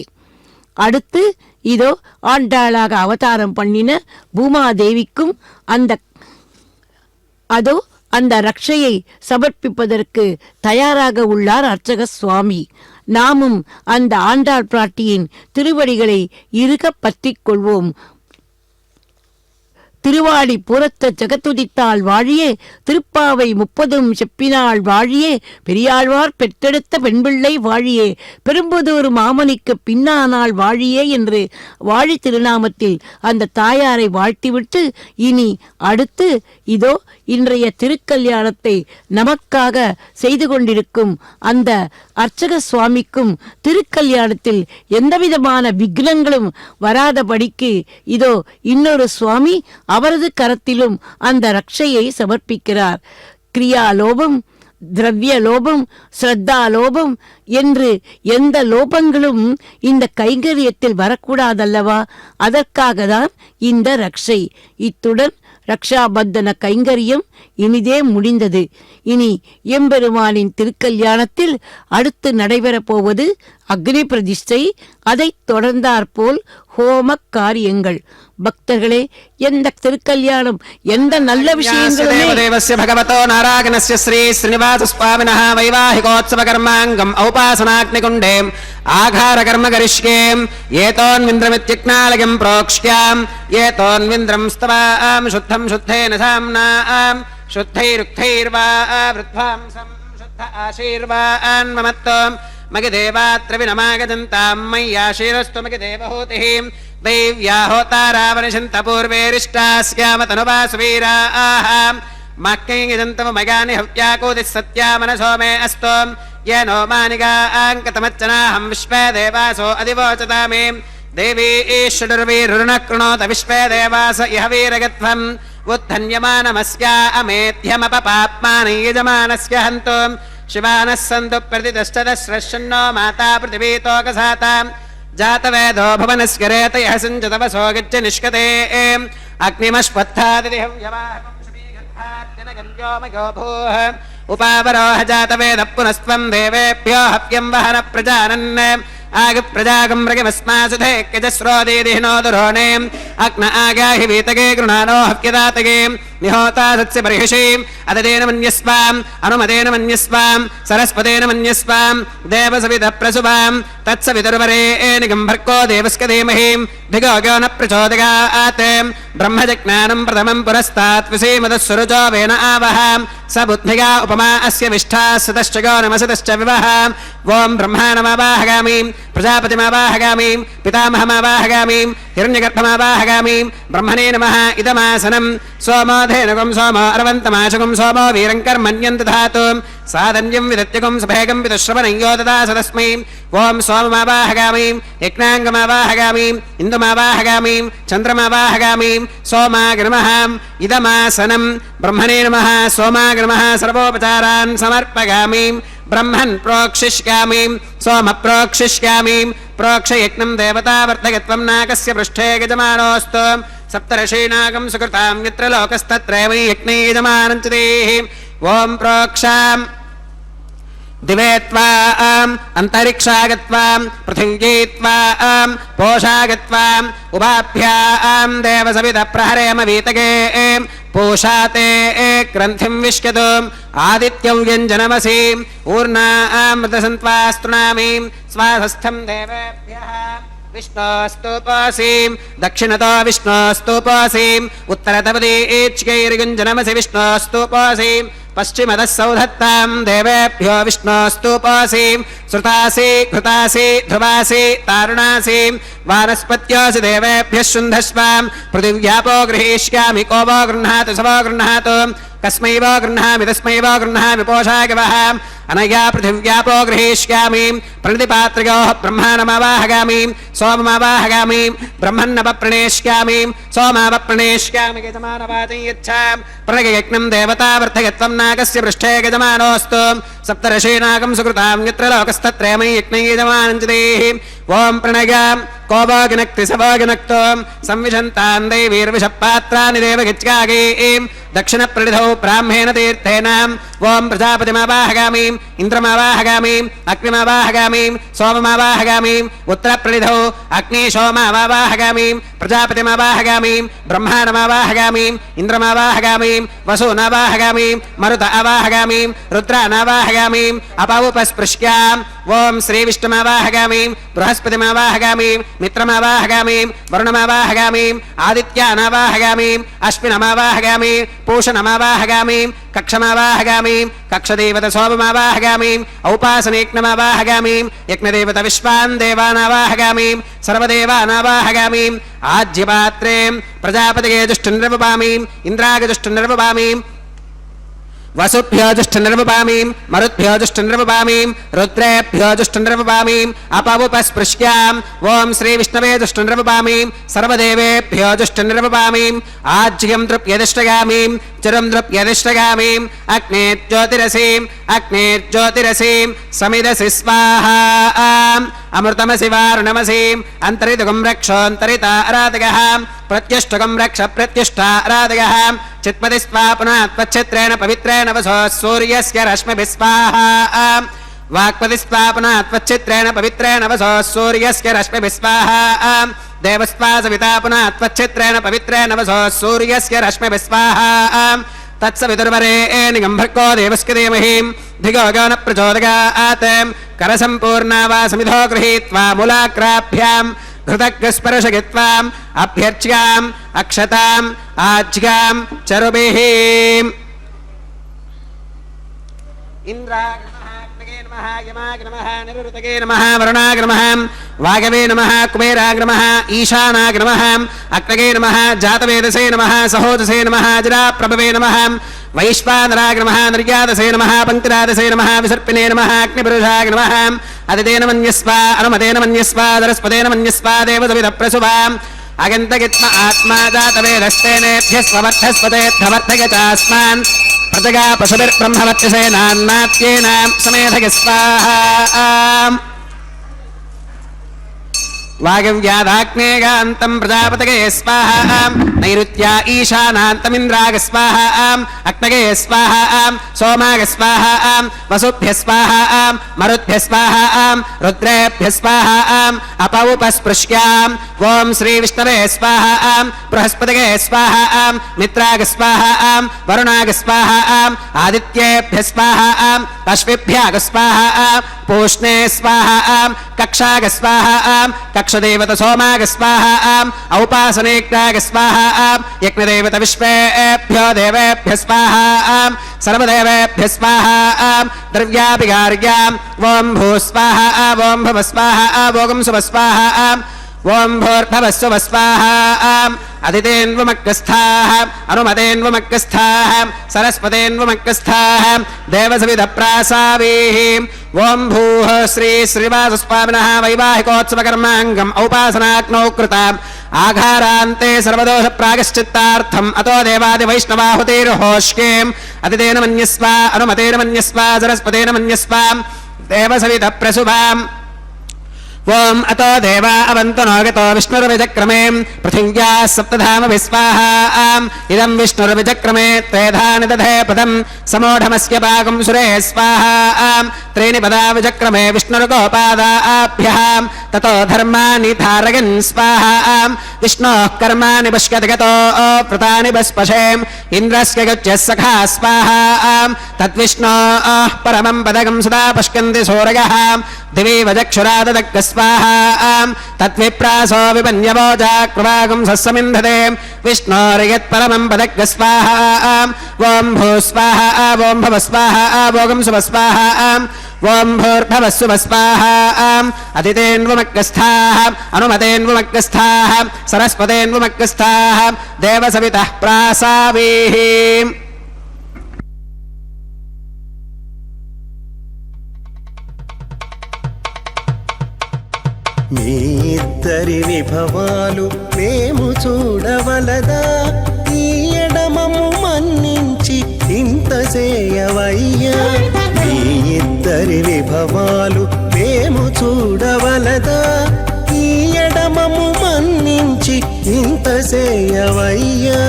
S3: அடுத்து இதோ ஆண்டாளாக அவதாரம் பண்ணின பூமாதேவிக்கும் அந்த ரட்சையை சமர்ப்பிப்பதற்கு தயாராக உள்ளார் அர்ச்சக சுவாமி. நாமும் அந்த ஆண்டாள் பிராட்டியின் திருவடிகளை இறுக பற்றிக் கொள்வோம். திருவாடி புறத்த ஜெகத்துதித்தாள் வாழியே, திருப்பாவை 30 செப்பினாள் வாழியே, பெரியாழ்வார் பெற்றெடுத்த பெண்பிள்ளை வாழியே, பெரும்புதூர் மாமணிக்கு பின்னானாள் வாழியே என்று வாழி திருநாமத்தில் அந்த தாயாரை வாழ்த்திவிட்டு இனி அடுத்து இதோ இன்றைய திருக்கல்யாணத்தை நமக்காக செய்து கொண்டிருக்கும் அந்த அர்ச்சக சுவாமிக்கும் திருக்கல்யாணத்தில் எந்தவிதமான விக்னங்களும் வராதபடிக்கு இதோ இன்னொரு சுவாமி அவரது கரத்திலும் அந்த ரட்சையை சமர்ப்பிக்கிறார். கிரியாலோபம், திரவிய லோபம், ஸ்ரத்தா லோபம் என்று எந்த லோபங்களும் இந்த கைங்கரியத்தில் வரக்கூடாதல்லவா? அதற்காக தான் இந்த ரட்சை. இத்துடன் ரக்ஷாபந்தன கைங்கரியம் இனிதே முடிந்தது. இனி எம்பெருமானின் திருக்கல்யாணத்தில் அடுத்து நடைபெறப் போவது அக்னி பிரதிஷ்டை. அதைத் தொடர்ந்தாற்போல் ஹோம காரியங்கள். பக்தர்களே, எந்த திருக்கல்யாணம், எந்த நல்ல விஷயங்களுமே
S2: பகவதோ நாராயணஸ்ய ஸ்ரீ ஸ்ரீனிவாச சுவாமினஹ வைவாஹிகோத்சவ கர்மாங்கம் ஔபாசனாக்னிகுண்டே ஆகார கர்ம கரிஷ்யேம் ஏதோன்விந்திரமித்யக்னாலயம் ப்ரோக்ஷ்யாம் ஏதோன்விந்திரம் ஸ்தவாம் சுத்தம் சுத்தேன சாம்னாம் சுத்தைருக்தைர்வா விருத்வாம்சம் சுத்த ஆசீர்வான் மமத்வம் மகிதேவாத்ர வினமாகதந்தாம் மய்யாசீரஸ்து மகிதேவஹூதிः दैव्याहोतारावनिशन्त पूर्वेरिष्टास्याम तनुवासुवीराः मक्कैगिदन्तव मयानि हव्याकोदिः सत्या मनसो मे अस्तु येनो मानिगाङ्कतमच्चनाहं विश्वे देवासो अधिवोचतामि देवी ईश्वरुर्वीरुणः कृणोत विश्वे देवास इह वीरगत्वम् उत्थन्यमानमस्या अमेध्यमपपाप्मानि यजमानस्य हन्तु शिवानः सन्तु प्रतिदष्टदश्रश्नो माता पृथिवीतोकसाताम् जातवेदो भवनस्य रेतयः सञ्जतवसो गच्छ निष्कते अग्निमश्वत्थादितिहव्यवाहंसमीगर्भात्यनगन्यो मयो उपावरोह जातवेदः पुनस्त्वं देवेभ्यो हव्यं वहन प्रजानन् आगप्रजागं मृगमस्मासुधे यजस्रोदीदिहिनो दुरोणे अग्न आगाहि वीतगे गृणानो हव्यदातगे निहोता सत्स्य बर्हिषि अददेन मन्यस्वाम् अनुमदेन मन्यस्वाम् सरस्वतेन मन्यस्वाम् देवसवितः प्रसुवाम् तत्सवितुर्वरेण्यं भर्गो देवस्य धीमहि धियो यो न प्रचोदयात् ब्रह्मजज्ञानं प्रथमं पुरस्तात् विसीमदस्सुरुजो वेन आवह स बुद्धिया उपमा अस्य विष्ठा सतश्च गो नमसतश्च विवह ॐ ब्रह्माणमावाहगामि प्रजापतिमावाहगामि पितामहमावाहगामि हिरण्यगर्भमावाहगामि ब्रह्मणे नमः इदमासनं सोमोधेनुगं सोमो अरवन्तमाशुगं सोमो वीरं कर्मण्यं दधातु साधन्यं विदत्यगं सभेगं विदुश्रवणयो ददास तस्मै ॐ सोममावाहगामि यज्ञाङ्गमावाहगामि इन्दुमावाहगामि चन्द्रमावाहगामि सोमाय नमः इदमासनं ब्रह्मणे नमः सोमाय नमः सर्वोपचारान् समर्पयामि ब्रह्मन् प्रोक्षिष्यामि सोम प्रोक्षिष्यामि प्रोक्षयज्ञं देवतावर्धकत्वं नाकस्य पृष्ठे यजमानोऽस्तु सप्तर्षीणागं सुकृतां यत्र लोकस्तत्रैव यज्ञे यजमानं च देः ॐ प्रोक्षाम् दिवे त्वाम् अन्तरिक्षागत्वाम् पृथिव्यै त्वाम् पोषागत्वाम् उभाभ्याम् देवसवितः प्रहरेम वीतगे पूषाते ग्रन्थिं विश्यतु आदित्यं व्यञ्जनमसीम् ऊर्णामृतसन्त्वास्तृणामि स्वास्थस्थं देवेभ्यः विष्णोस्तुपासीं दक्षिणतो विष्णोस्तुपासीम् उत्तरतपदीच्कैर्युञ्जनमसि विष्णोस्तुपासीं पश्चिमतः सौधत्तां देवेभ्यो विष्णोस्तुपासीं श्रुतासि घृतासि ध्रुवासि तारुणासि वानस्पत्योऽसि देवेभ्यः शुन्धस्वां पृथिव्यापो गृहीष्यामि को वो गृह्णातु स वो गृह्णातु कस्मै वो गृह्णामि तस्मै वो गृह्णामि पोषायवः अनया पृथिव्यापो गृहीष्यामि प्रणितिपात्रयोः ब्रह्माणमावाहगामि सोममावाहगामि ब्रह्मन्नवप्रणेष्यामि सोमावप्रणेष्यामि यजमानवाचं यच्छां प्रणयज्ञं देवतावर्धकत्वं नागस्य पृष्ठे यजमानोऽस्तु सप्तर्षीणागं सुकृतां यत्र लोकस्तत्रैव यज्ञे यजमानं च देः ॐ प्रणयां को वागिनक्ति स वागिनक्तो संविशन्तां दैवीर्विषपात्राणि देवगिच्कागीं दक्षिणप्रणिधौ ब्राह्मेण तीर्थेन ॐ प्रजापतिमावाहगामि इन्द्रमावाहगामि अग्निमावाहगामि सोममावाहगामि उत्तरप्रणिधौ अग्निशोमावाहगामि प्रजापतिमावाहगामि ब्रह्माणमावाहगामि इन्द्रमावाहगामि वसूनावाहगामि मरुत अवाहगामि रुद्रानावाहगामि अपौपस्पृश्याम् ॐ श्रीविष्णुमावाहगामि बृहस्पतिमावाहगामि मित्रमावाहगामि वरुणमावाहगामि आदित्यानावाहगामि अश्विनमावाहगामि पूषणमावाहगामि कक्षमावाहगामि कक्षदेवत सोममावाहगामि औपासनेक्नमावाहगामि यज्ञदेवत विश्वान् देवानावाहगामि सर्वदेवानावाहगामि आज्यपात्रे प्रजापतिगे जुष्टुनिर्वपामि इन्द्राय जुष्टुनिर्वपामि वसुभ्यो जुष्टुनिर्वपामि मरुद्भ्यो जुष्टुनिर्वपामि रुद्रेभ्यो जुष्टुनिर्वपामि अपवुपस्पृश्याम् ॐ श्रीविष्णवे जुष्टुनिर्वपामि सर्वदेवेभ्यो जुष्टुनिर्वपामि आज्यं तृप्यदिष्टगामि चिरं तृप्यदिष्टगामि अग्नेर्ज्योतिरसीं समिदसि स्वाहा अमृतमसि वारुणमसीम् अन्तरितुगं रक्षोऽन्तरिता आराधकः प्रत्युष्टुगं रक्ष प्रत्युष्टा आराधकः चित्पति स्वापुनः त्वच्छित्रेण पवित्रेण वसो सूर्यस्य रश्मिभिः स्वाहा वाक्पति स्वापुनः त्वच्छित्रेण पवित्रेण वसो सूर्यस्य रश्मिभिः स्वाहा देवस्वा सविता पुनः त्वच्छित्रेण पवित्रेण वसो सूर्यस्य रश्मिभिः स्वाहा तत्सवितुर्वरेण्यं भर्गो देवस्य धीमहि धियो यो न प्रचोदयात् करसम्पूर्णा वा समिधो गृहीत्वा मूलाग्राभ्याम् घृतग्स्पर्शयित्वाम् अभ्यर्च्याम् अक्षताम् आज्ञाम् चरुभिः इन्द्राग्नमः नमः यमाय नमः निरुतगे नमः वरुणाय नमः वागवे नमः कुबेराय नमः ईशानाय नमः अग्नगे नमः जातवेदसे नमः सहोदसे नमः अजराप्रभवे नमः वैश्वानराय नमः निर्यादसे नमः पङ्क्तिरादसे नमः विसर्पिणे नमः अग्निपुरुषाय नमः अदितेन मन्यस्व अनुमतेन मन्यस्व दरस्पतेन मन्यस्व देवसवितः प्रसुवाम् अगन्तगित्म आत्मा जातवेदस्तेनेभ्यस्ववर्धस्पतेऽर्थवर्धय चास्मान् प्रजगा पशुभिर्ब्रह्मवर्चसेनान्नात्येनां समेधय स्वाहा वागव्यादाग्नेयान्तं प्रजापतये स्वाहा नैऋत्या ईशानान्तमिन्द्राग स्वाहा अग्नये स्वाहा सोमाग स्वाहा वसुभ्यः स्वाहा मरुद्भ्यः स्वाहा रुद्रेभ्यः स्वाहा अपौपस्पृश्याम् ॐ श्रीविष्णवे स्वाहा बृहस्पतये स्वाहा मित्राग स्वाहा वरुणाग स्वाहा आदित्येभ्यः स्वाहा अश्विभ्याग स्वाहा पूष्णे स्वाहा कक्षाग स्वाहा कक्षदेवत सोमाग स्वाहा औपासनेक्ताग स्वाहा यज्ञदेवत विश्वेभ्यो देवेभ्यः स्वाहा सर्वदेवेभ्यः स्वाहा द्रव्याभिगार्याम् ॐ भू स्वाहा ॐ भव स्वाहा भोगं सुव स्वाहा ॐ भूर्भवस्व स्वाहा अदितेन्वमग्रस्थाः अनुमतेन्वमग्रस्थाः सरस्वतेन्वमग्रस्थाः देवसविधप्रासावीः ॐ भूः श्री श्रीवासस्वामिनः वैवाहिकोत्सवकर्माङ्गम् औपासनाग्नौ कृताम् आघारान्ते सर्वदोषप्रायश्चित्तार्थम् अतो देवादिवैष्णवाहुतिर्होष्येम् अदितेन मन्यस्व अनुमतेन मन्यस्व सरस्वतेन मन्यस्व देवसविधप्रसुभाम् ॐ अतो देवा अवन्तु नोगतो विष्णुर्विचक्रमे पृथिव्याः सप्तधामभिः स्वाहा इदं विष्णुर्विचक्रमे त्रेधानि दधे पदं समोढमस्य पाकं सुरे स्वाहा त्रीणि पदा विचक्रमे विष्णुर्गोपादाभ्यः ततो धर्माणि धारयन् स्वाहा विष्णोः कर्माणि पश्यति गतो व्रतानि बस्पशेम् इन्द्रस्य गच्छः सखा स्वाहा तद्विष्णोः परमं पदकं सदा पश्यन्ति सूरयः दिवि वचक्षुराददग् स्वाहा तद्विप्रासो विपन्यवोजाकृवागं सस्समिन्धते विष्णोर्यत्परमं पदग् स्वाहा ॐ भू स्वाहा ॐ भव स्वाहा भोगं सुव स्वाहा ॐ भूर्भवस्सुव स्वाहा अदितेन्वमग्रस्थाः अनुमतेन्वमग्रस्थाः सरस्वतेन्वमग्रस्थाः देवसवितः प्रासावीः
S4: మీ ఇద్దరి విభవాలు మేము చూడవలదా ఈ ఎడమము మన్నించి ఇంత చేయవయ్యా మీ ఇద్దరి విభవాలు మేము చూడవలదా ఈ ఎడమము మన్నించి ఇంత చేయవయ్యా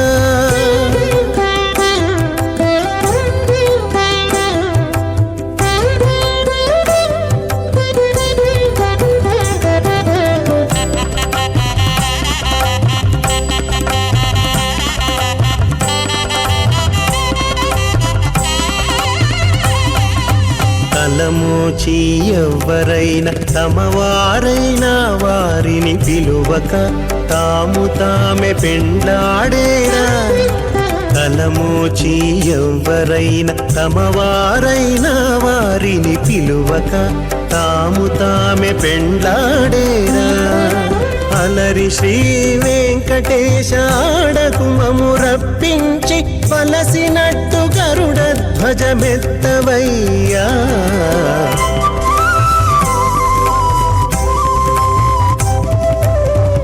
S4: తలమోచి ఎవ్వరైనా తమవారైనా వారిని పిలువక తాము తామే పెండ్లాడేరా తలమోచి ఎవ్వరైనా తమవారైనా వారిని పిలువక తాము తామే పెండ్లాడేరా అలరి శ్రీ వెంకటేశ ఆడకుమము రప్పించి పలసినట్టు గరుడ ధ్వజమెత్తవయ్యా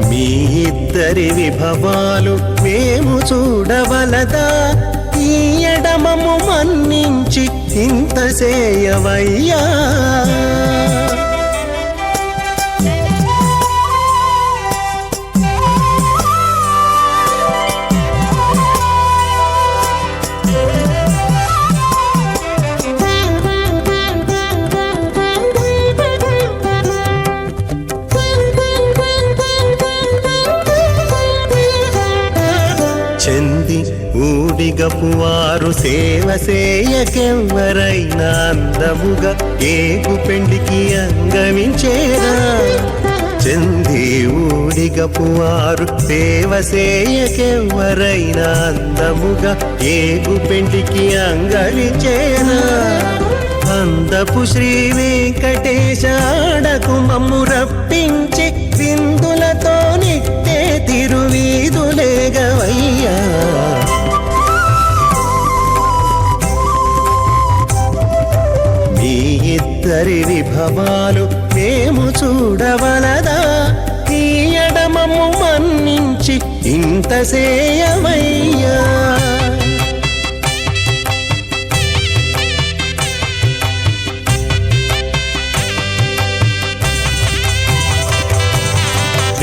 S4: మీ ఇద్దరి విభవాలు మేము చూడవలదా ఈ ఎడమము మన్నించి ఇంత చేయవయ్యా చెంది ఊడిగపువారు సేవ సేయకెవ్వరైనా అందముగా ఏగు పెండికి అంగమించేరా చెంది ఊడిగపువారు సేవ సేయకెవ్వరైనా అందముగా ఏగు పెండికి అంగమించేరా అందపు శ్రీ వెంకటేశాడకు మమ్ము రప్పించి విందులతో నిట్టే తిరువీధులేగవయ్యా మీ ఇద్దరి విభవాలు మేము చూడవలదా ఈ ఎడమము మన్నించి ఇంత సేయవయ్యా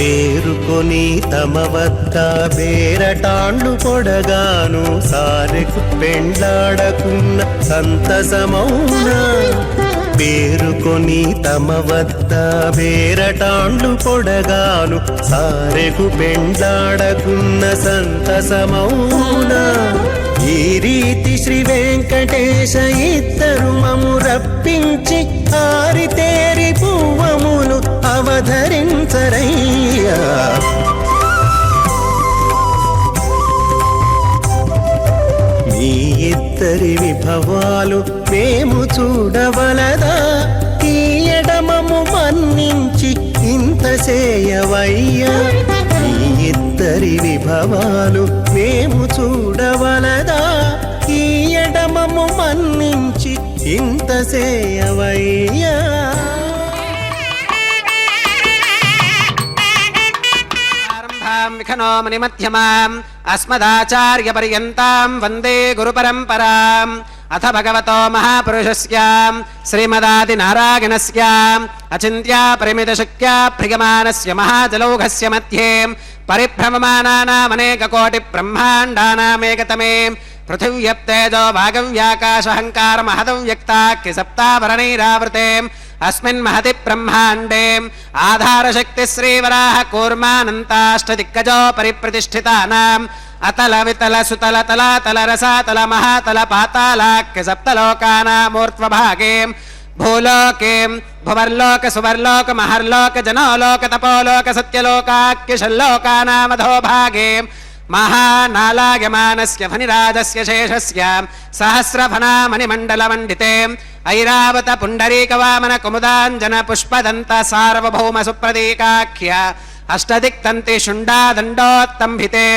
S4: పేరుకొని తమ వద్ద బేరటాండ్లు పొడగాను సారెకు పెండ్లాడకున్న సంతసమౌనా పేరుకొని తమ వద్ద బేరటాండ్లు పొడగాను సారెకు పెండ్లాడకున్న సంతసమౌనా ఈ రీతి శ్రీ వెంకటేశ ఇద్దరు మము రప్పించి ఆరితేరి పువ్వములు అవధరించరయ్యా మీ ఇద్దరి విభవాలు మేము చూడవలదా ఈ ఎడమము మన్నించి ఇంత చేయవయ్యా మీ ఇద్దరి విభవాలు మేము చూడవలదా ఈ ఎడమము మన్నించి ఇంత చేయవయ్యా
S2: విఖనో మణిమధ్యమాం అస్మదాచార్య పర్యంతాం వందే గురు పరంపరాం అథ భగవతో మహాపురుషస్య శ్రీమదాది నారాయణస్య అచింత్య పరిమిత శక్య ప్రియమానస్య మహాజలౌఘస్య మధ్యే పరిభ్రమమానానామనేక కోటి బ్రహ్మాండానామేకతమే పృథివ్యప్తేజో వాగవ్యాకాశహంకార మహదం వ్యక్తాఖ్య సప్తావరణైరావృతే अस्मिन् महति ब्रह्माण्डे आधारशक्ति श्रीवराह कूर्मानन्ताष्टदिक्कजो परिप्रतिष्ठितानाम् अतल वितल सुतल तलातल रसातल महातल पातालाख्य सप्तलोकानामूर्ध्वभागे भूलोके भुवर्लोक सुवर्लोक महर्लोक जनोलोक तपोलोक सत्यलोकाख्य षल्लोकानामधोभागे महानालायमानस्य फनिराजस्य शेषस्य सहस्रफनामणिमण्डलमण्डिते ऐरावत पुण्डरीकवामन कुमुदाञ्जन पुष्पदन्त सार्वभौम सुप्रतीकाख्य अष्टदिक्तन्ति शुण्डादण्डोत्तम्भिते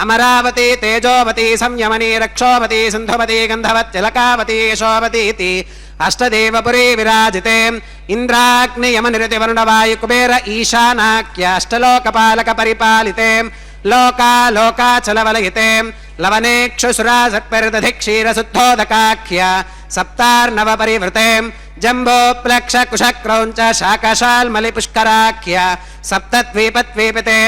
S2: अमरावती तेजोवती संयमनी रक्षोवती सिन्धुवती गन्धवत्यलकावती यशोवतीति अष्टदेवपुरी विराजिते इन्द्राग्नियमनिरतिवरुणवायुकुबेर ईशानाख्य अष्टलोकपालक परिपालिते लोका लोकाचलवलयिते लवनेक्षुसुरासत्परिदधि क्षीरशुद्धोदकाख्य सप्तार्णव परिवृते जम्बोप्लक्ष कुशक्रौञ्च शाकशाल्मलिपुष्कराख्य सप्तद्वीपद्वीपिते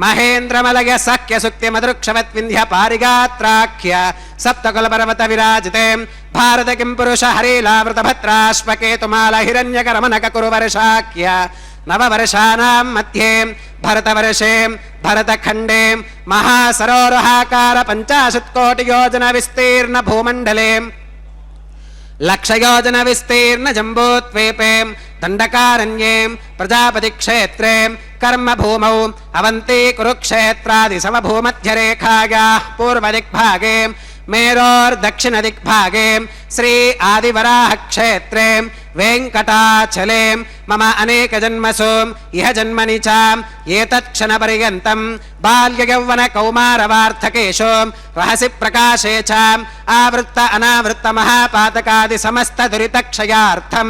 S2: महेन्द्रमलय सख्य सुक्ति मधुक्षवत्विन्ध्य पारिगात्राख्य सप्तकुलपर्वत विराजिते भारत किं पुरुष हरिलावृतभद्राश्वकेतुमाल हिरण्यकरमनक कुरुवर्षाख्य नववर्षाणां मध्ये भरतवर्षे भरतखण्डे महासरोरुहाकार 50 कोटि योजन विस्तीर्ण भूमण्डले लक्षयोजन विस्तीर्ण जम्बूद्वीपे दण्डकारण्ये प्रजापति क्षेत्रे कर्मभूमौ अवन्ती कुरुक्षेत्रादि समभूमध्यरेखायाः पूर्वदिग्भागे मेरोर्दक्षिणदिग्भागे श्री आदिवराह क्षेत्रे वेङ्कटाचले मम अनेकजन्मसु इह जन्मनि च एतत्क्षणपर्यन्तं बाल्ययौवन कौमारवार्थकेषु रहसि प्रकाशे च आवृत्त अनावृत्त महापातकादि समस्त दुरितक्षयार्थं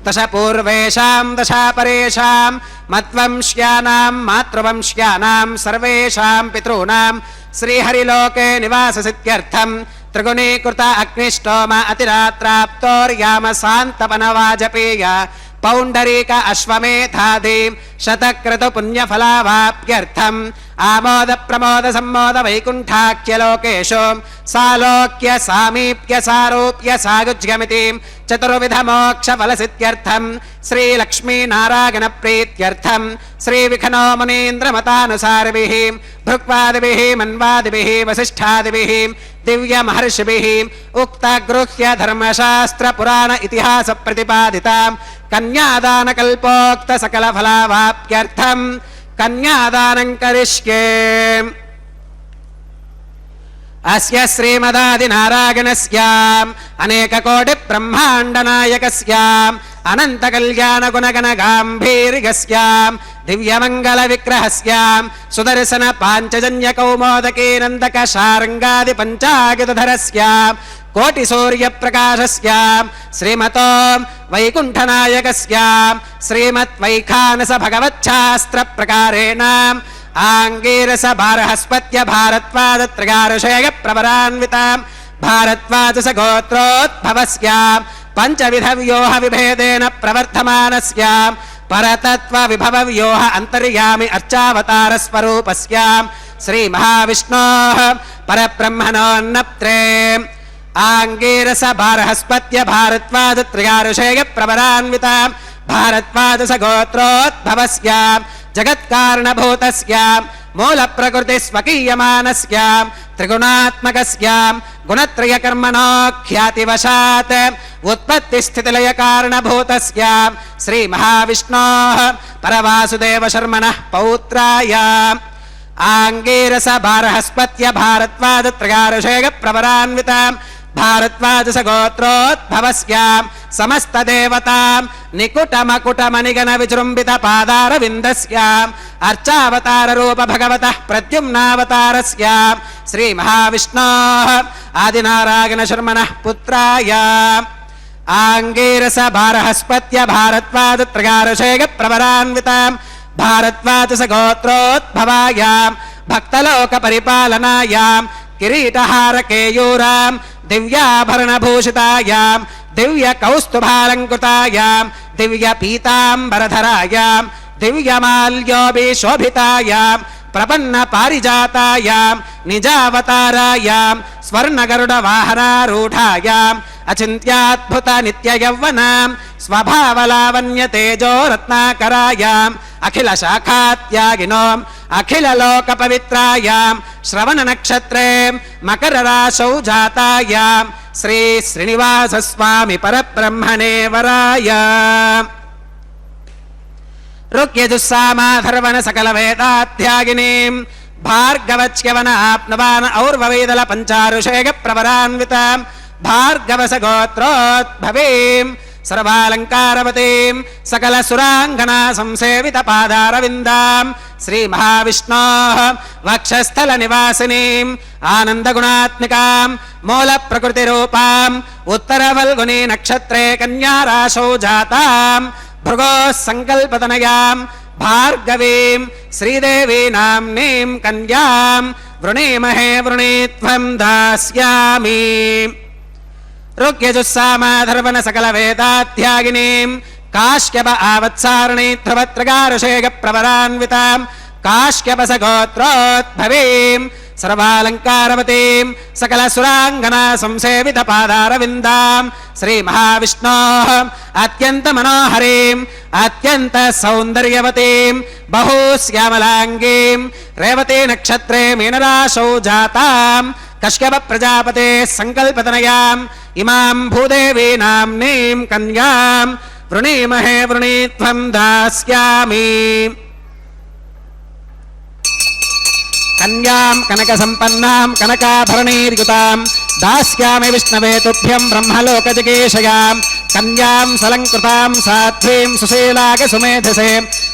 S2: दश पूर्वेषां दशापरेषां मद्वंश्यानां मातृवंश्यानां सर्वेषां पितॄणां श्रीहरिलोके निवाससिद्ध्यर्थं त्रिगुणीकृत अग्निष्टोम अतिरात्राप्तोर्याम शान्तपनवाजपेय पौण्डरीक अश्वमेधादि शतक्रतु पुण्यफलावाप्यर्थम् आमोद प्रमोद सम्मोद वैकुण्ठाख्यलोकेषु सालोक्य सामीप्य सारूप्य सायुज्यमिति चतुर्विध मोक्ष फलसिद्ध्यर्थं श्रीलक्ष्मीनारायण प्रीत्यर्थं श्रीविखनो मुनीन्द्र मतानुसारिभिः भृक्वादिभिः मन्वादिभिः वसिष्ठादिभिः दिव्य महर्षिभिः उक्त गृह्य धर्मशास्त्र पुराण इतिहास प्रतिपादिता कन्यादान कल्पोक्त सकल फलावाप्यर्थं कन्यादानं करिष्ये। अस्य श्रीमदादिनारायणस्याम् अनेक कोटि ब्रह्माण्ड नायकस्याम् अनंत कल्याण गुणगण गांभीर्यस्याम् दिव्यमंगल विग्रहस्याम् सुदर्शन पांचजन्य कौमोदकी नंदक शार्ंगादि पंचायुधरस्याम् कोटि सूर्य प्रकाशस्याम् श्रीमतो वैकुंठनायकस्याम् श्रीमत् वैखानस भगवच्छास्त्र प्रकारेण आंगीरस भारहस्पत्य भारद्वाज त्रयारुषेय प्रवरान्विताम् भारद्वाजस गोत्रोद्भवस्याम् पंचविध व्योह विभेदेन प्रवर्धमानस्याम् परतत्व विभव व्योह अंतर्यामि अर्चावतारस्वरूपस्याम् श्री महाविष्णोः परब्रह्मणोन्नत्रे आंगीरस भारहस्पत्य भारद्वाज त्रयारुषेय प्रवरान्विताम् भारद्वाज गोत्रोद्भवस्याम् जगत्कारणभूतस्याम् मूल प्रकृति स्वकीयमानस्याम् त्रिगुणात्मकस्याम् गुणत्रयकर्मणो ख्यातिवशात् उत्पत्ति स्थितिलय कारणभूतस्याम् श्री महाविष्णोः परवासुदेव शर्मणः पौत्रायाम् आंगीरस भारहस्पत्य भारद्वाज त्रयारुषेय प्रवरान्विताम् भारद्वाज गोत्रोद्भवस्याम् समस्त देवताम् निकुटमकुटमणिगण विजृम्भित पादारविन्दस्याम् अर्चावतार रूप भगवतः प्रद्युम्नावतारस्याम् श्री महाविष्णोः आदिनारायण शर्मणः पुत्रायाम् आंगीरस भारहस्पत्य भारद्वाज त्रयारुषेय प्रवरान्विताम् भारद्वाज गोत्रोद्भवायाम् भक्तलोक परिपालनायाम् किरीटहार केयूराम् दिव्याभरणभूषितायाम् दिव्य कौस्तुभालङ्कृतायाम् दिव्य पीताम्बरधरायाम् दिव्यमाल्योभिशोभितायाम् प्रपन्न पारिजातायाम् निजावतारायाम् स्वर्णगरुडवाहनारूढायाम् अचिन्त्याद्भुत नित्ययौवनाम् स्वभावलावण्य तेजो रत्नाकरायाम् अखिल शाखात्यागिनोम् अखिल लोक पवित्रायाम् श्रवण नक्षत्रे मकर राशौ जातायाम् श्री श्रीनिवास स्वामी परब्रह्मणे वराय ऋक्यजुस्सामाधर्वण सकल वेदाध्यागिनीम् भार्गवच्यवन आप्नवान और्ववेदल पंचारुषेय प्रवरान्विताम् भार्गवस गोत्रोद्भवीम् सर्वालंकारवतीम् सकल सुरांगना संसेवित पादारविन्दाम् श्री महाविष्णोः वक्षस्थल निवासिनीम् आनंद गुणात्मिकाम् मूल प्रकृति रूपाम् उत्तर वल्गुनी नक्षत्रे कन्या राशौ जाताम् भृगोः संकल्पतनयाम् भार्गवीम् श्रीदेवी नाम्नीम् कन्याम् वृणीमहे वृणीत्वम् दास्यामि ऋक्यजुस्सामाधर्वण सकल वेदाध्यागिनीम् काश्यप आवत्सारणी ध्रुवत्रगारुषेय प्रवरान्विताम् काश्यपस गोत्रोद्भवीम् सर्वालंकारवतीम् सकल सुरांगना संसेवित पादारविन्दाम् श्री महाविष्णोः अत्यंत मनोहरीम् अत्यंत सौंदर्यवतीम् बहुश्यामलांगीम् रेवती नक्षत्रे मीनराशौ जाताम् कश्यप प्रजापते संकल्पतनयाम् इमाम् भूदेवी नाम्नीम् कन्याम् वृणीमहे वृणीत्वम् दास्यामि कन्याम् कनक संपन्नाम् कनकाभरणैर्युताम् दास्यामि विष्णवे तुभ्यम् ब्रह्मलोकजिगीषयाम् कन्याम् सलङ्कृताम् साध्वीम् सुशीलाग सुमेधसे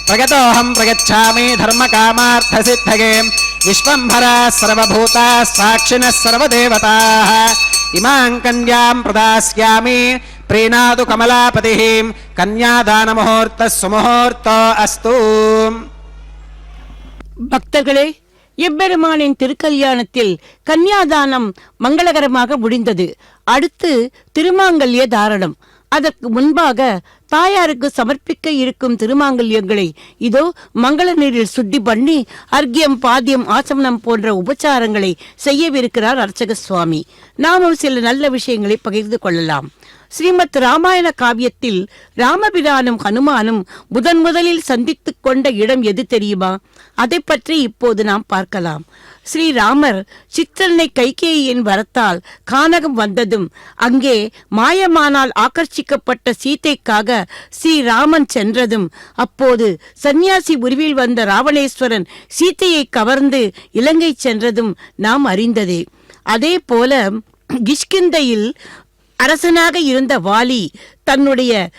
S2: प्रगतोऽहम् प्रगच्छामि धर्मकामार्थसिद्धये विश्वम्भरा सर्वभूताः साक्षिणः सर्वदेवताः इमाम् कन्याम् प्रदास्यामि प्रीणातु कमलापतिः कन्यादानमुहूर्तः सुमुहूर्तो अस्तु
S3: பக்தர்களே, எம்பெருமானின் திருக்கல்யாணத்தில் கன்யாதானம் மங்களகரமாக முடிந்தது. அடுத்து திருமாங்கல்ய தாரணம். அதற்கு முன்பாக தாயாருக்கு சமர்ப்பிக்க இருக்கும் திருமாங்கல்யங்களை இதோ மங்கள நீரில் சுத்தி பண்ணி அர்க்கியம் பாத்தியம் ஆசமனம் போன்ற உபச்சாரங்களை செய்யவிருக்கிறார் அர்ச்சக சுவாமி. நாமும் சில நல்ல விஷயங்களை பகிர்ந்து கொள்ளலாம். ஸ்ரீமத் ராமாயண காவியத்தில் ராமபிரானும் ஹனுமானும் முதலில் சந்தித்துக் கொண்ட இடம் எது தெரியுமா? அதை பற்றி இப்போது நாம் பார்க்கலாம். ஸ்ரீராமர் சித்திரனை கைகேயின் வரத்தால் கானகம் வந்ததும் அங்கே மாயமானால் ஆக்கர்ஷிக்கப்பட்ட சீதைக்காக ஸ்ரீராமன் சென்றதும் அப்போது சந்நியாசி உருவில் வந்த ராவணேஸ்வரன் சீதையை கவர்ந்து இலங்கை சென்றதும் நாம் அறிந்ததே. அதே போல கிஷ்கிந்தையில் அரசனாக இருந்த வாலி தன்னுடைய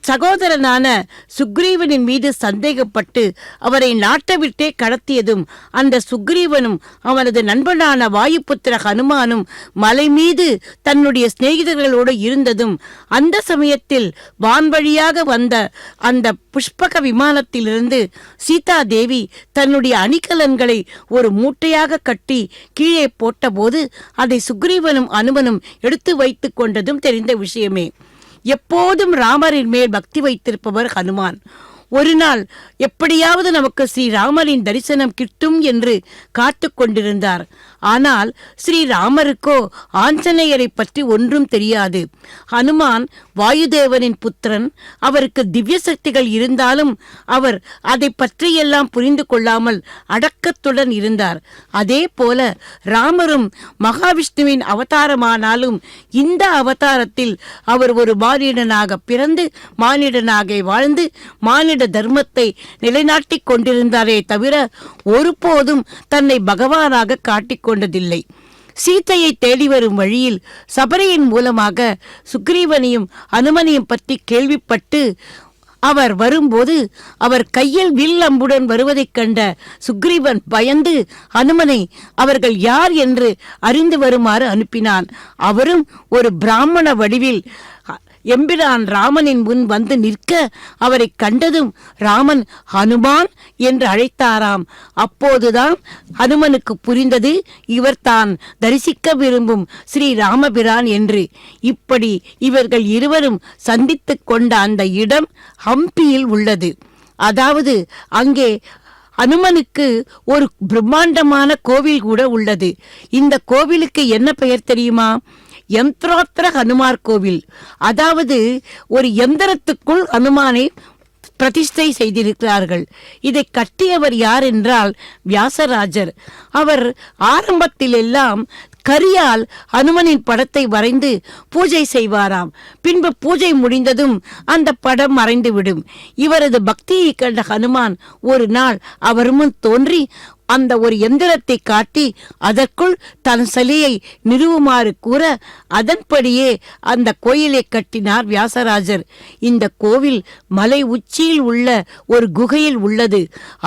S3: சகோதரனான சுக்ரீவனின் மீது சந்தேகப்பட்டு அவரை நாட்டை விட்டே கடத்தியதும் அந்த சுக்ரீவனும் அவனது நண்பனான வாயுபுத்திர ஹனுமானும் மலை மீது தன்னுடைய சிநேகிதர்களோடு இருந்ததும் அந்த சமயத்தில் வான்வழியாக வந்த அந்த புஷ்பக விமானத்திலிருந்து சீதா தேவி தன்னுடைய அணிகலன்களை ஒரு மூட்டையாக கட்டி கீழே போட்டபோது அதை சுக்ரீவனும் அனுமனும் எடுத்து வைத்து கொண்டதும் தெரிந்த விஷயமே. எப்போதும் ராமரின் மேல் பக்தி வைத்திருப்பவர் ஹனுமான். ஒரு நாள் எப்படியாவது நமக்கு ஸ்ரீராமரின் தரிசனம் கிட்டும் என்று காத்து கொண்டிருந்தார். ஆனால் ஸ்ரீராமருக்கோ ஆஞ்சநேயரை பற்றி ஒன்றும் தெரியாது. ஹனுமான் வாயுதேவனின் புத்திரன். அவருக்கு திவ்ய சக்திகள் இருந்தாலும் அவர் அதை பற்றியெல்லாம் புரிந்து கொள்ளாமல் அடக்கத்துடன் இருந்தார். அதே போல ராமரும் மகாவிஷ்ணுவின் அவதாரமானாலும் இந்த அவதாரத்தில் அவர் ஒரு மானிடனாக பிறந்து மானிடனாக வாழ்ந்து மானிட தர்மத்தை நிலைநாட்டிக் கொண்டிருந்தாரே தவிர ஒருபோதும் தன்னை பகவானாக காட்டிக் கொண்டதில்லை. சீதையை தேடி வரும் வழியில் சபரியின் மூலமாக சுக்ரீவனையும் அனுமனையும் பற்றி கேள்விப்பட்டு அவர் வரும்போது அவர் கையில் வில் அம்புடன் வருவதைக் கண்ட சுக்ரீவன் பயந்து அனுமனை அவர்கள் யார் என்று அறிந்து வருமாறு அனுப்பினான். அவரும் ஒரு பிராமண வடிவில் எம்பிரான் ராமனின் முன் வந்து நிற்க அவரை கண்டதும் ராமன் ஹனுமான் என்று அழைத்தாராம். அப்போதுதான் ஹனுமனுக்கு புரிந்தது இவர் தான் தரிசிக்க விரும்பும் ஸ்ரீ ராமபிரான் என்று. இப்படி இவர்கள் இருவரும் சந்தித்து கொண்ட அந்த இடம் ஹம்பியில் உள்ளது. அதாவது அங்கே அனுமனுக்கு ஒரு பிரம்மாண்டமான கோவில் கூட உள்ளது. இந்த கோவிலுக்கு என்ன பெயர் தெரியுமா? யந்திரோத்திர ஹனுமார் கோவில். அதாவது ஒரு எந்திரத்துக்குள் அனுமானை பிரதிஷ்டை செய்திருக்கிறார்கள். இதை கட்டியவர் யார் என்றால் வியாசராஜர். அவர் ஆரம்பத்தில் எல்லாம் கரியால் அனுமனின் படத்தை வரைந்து பூஜை செய்வாராம். பின்பு பூஜை முடிந்ததும் அந்த படம் மறைந்துவிடும். இவரது பக்தியை கண்ட ஹனுமான் ஒரு நாள் அவர் முன் தோன்றி அந்த ஒரு எந்திரத்தை காட்டி அதற்குள் தன் சிலையை நிறுவுமாறு கூற அதன்படியே அந்த கோயிலை கட்டினார் வியாசராஜர். இந்த கோவில் மலை உச்சியில் உள்ள ஒரு குகையில் உள்ளது.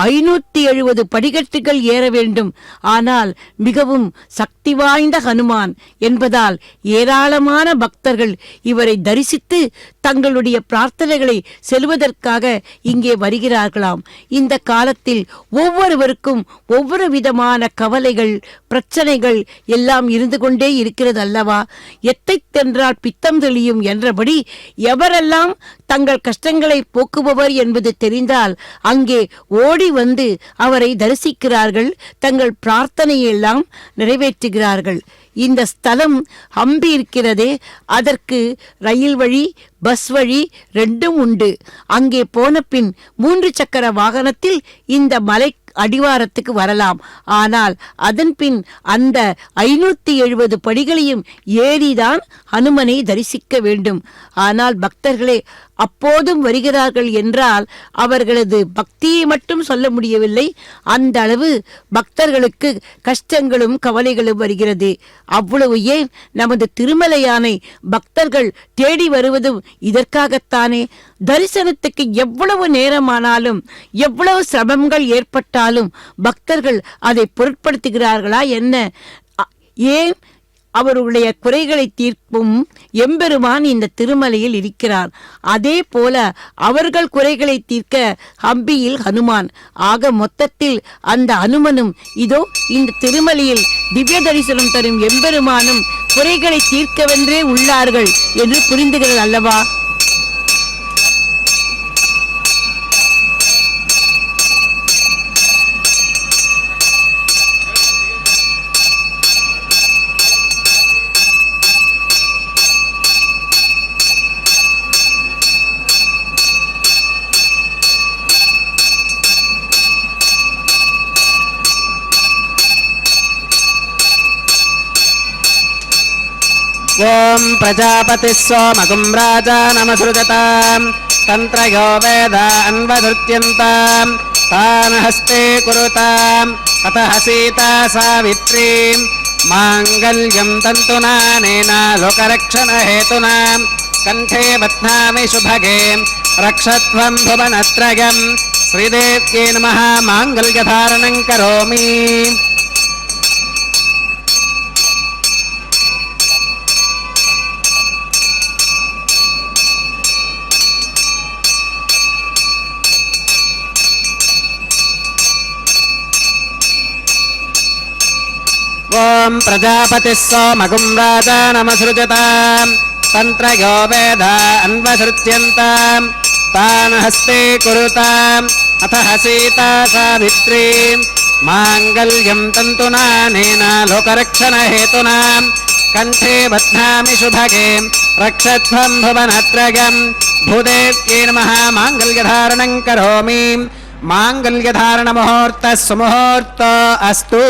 S3: 570 படிக்கட்டுகள் ஏற வேண்டும். ஆனால் மிகவும் சக்தி வாய்ந்த ஹனுமான் என்பதால் ஏராளமான பக்தர்கள் இவரை தரிசித்து தங்களுடைய பிரார்த்தனைகளை செல்வதற்காக இங்கே வருகிறார்களாம். இந்த காலத்தில் ஒவ்வொருவருக்கும் ஒவ்வொரு விதமான கவலைகள் பிரச்சனைகள் எல்லாம் இருந்து கொண்டே இருக்கிறது அல்லவா? எத்தை தென்றால் பித்தம் தெளியும் என்றபடி எவரெல்லாம் தங்கள் கஷ்டங்களை போக்குபவர் என்பது தெரிந்தால் அங்கே ஓடி வந்து அவரை தரிசிக்கிறார்கள், தங்கள் பிரார்த்தனையெல்லாம் நிறைவேற்றுகிறார்கள். இந்த ஸ்தலம் ஹம்பி இருக்கிறதே, அதற்கு ரயில் வழி பஸ் வழி ரெண்டும் உண்டு. அங்கே போன பின் 3 சக்கர வாகனத்தில் இந்த மலை அடிவாரத்துக்கு வரலாம். ஆனால் அதன் பின் அந்த 570 படிகளையும் ஏறிதான் ஹனுமனை தரிசிக்க வேண்டும். ஆனால் பக்தர்களே அப்போதும் வருகிறார்கள் என்றால் அவர்களது பக்தியை மட்டும் சொல்ல முடியவில்லை, அந்த அளவு பக்தர்களுக்கு கஷ்டங்களும் கவலைகளும் வருகிறது. அவ்வளவு ஏன் நமது திருமலையானை பக்தர்கள் தேடி வருவதும் இதற்காகத்தானே. தரிசனத்துக்கு எவ்வளவு நேரமானாலும் எவ்வளவு சிரமங்கள் ஏற்பட்டாலும் பக்தர்கள் அதை பொருட்படுத்துகிறார்களா என்ன? ஏன்? அவருடைய குறைகளை தீர்க்கும் எம்பெருமான் இந்த திருமலையில் இருக்கிறார். அதே போல அவர்கள் குறைகளை தீர்க்க ஹம்பியில் ஹனுமான். ஆக மொத்தத்தில் அந்த அனுமனும் இதோ இந்த திருமலையில் திவ்ய தரிசனம் தரும் எம்பெருமானும் குறைகளை தீர்க்கவென்றே உள்ளார்கள் என்று புரிந்துகிறது அல்லவா?
S2: ओम प्रजापति सोमगुं राजानमसृजताम् तन्त्रयो वेद अन्वधृत्यन्ताम् तान् हस्ते कुरुताम् ततः सीता सावित्रीं माङ्गल्यं तन्तुनानेन लोकरक्षणहेतुनां कण्ठे बध्नामि शुभगे रक्षत्वं भुवनत्रयं श्रीदेव्यै नमः माङ्गल्यधारणं करोमि. ओम प्रजापतिः सोमगुं राजानमसृजताम् तन्त्रयो वेद अन्वसृज्यन्ताम् तान् हस्ते कुरुताम् अथ सीता सावित्री माङ्गल्यं तन्तुनानेन लोकरक्षणहेतुना कण्ठे बध्नामि शुभगे रक्षध्वं भुवनत्रयम् भूदेव्यै नमः माङ्गल्यधारणं करोमि माङ्गल्यधारणमुहूर्तः सुमुहूर्त अस्तु।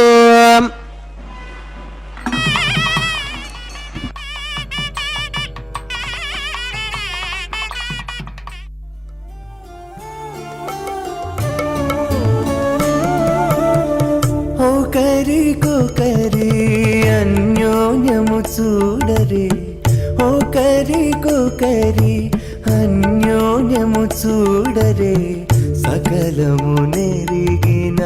S4: ఒకరికొకరి అన్యోన్యము చూడరే ఒకరికొకరి అన్యోన్యము చూడరే సకలము నెరిగిన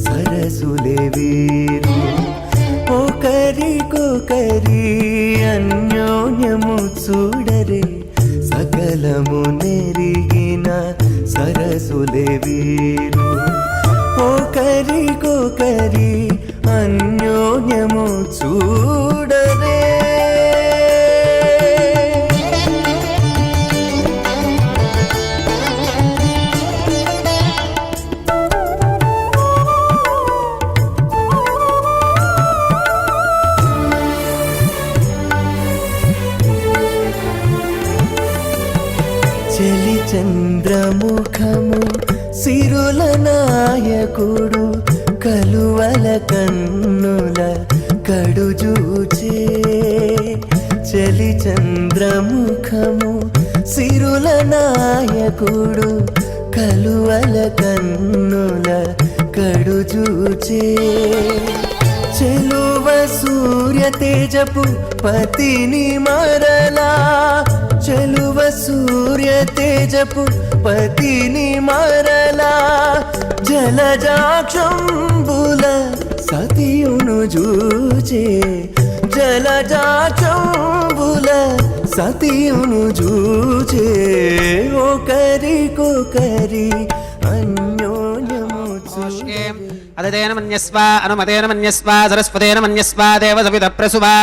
S4: సరసులే వీరు ఒకరికొకరి అన్యోన్యము చూడరే సకలము నెరిగిన సరసులే వీరు ఒకరికొకరి అన్యోన్యము చూడరే చలి చంద్రముఖము సిరుల నాయకుడు కలువల కన్నుల కడుజూచే చలి చంద్రముఖము సిరుల నాయకుడు కలువల కన్నుల కడుజూచే చెలువ సూర్య తేజపు పతిని మరలా చెలువ సూర్య తేజపు పతిని మరలా జలజాక్షంబుల సతియును జూచే జలజాక్షంబుల సతియును జూచే ఒకరికొకరి అన్యోన్యము చూచే
S2: अदतेन मन्यस्व अनुमतेन मन्यस्व सरस्वतेन मन्यस्व देवसवितः प्रसुवा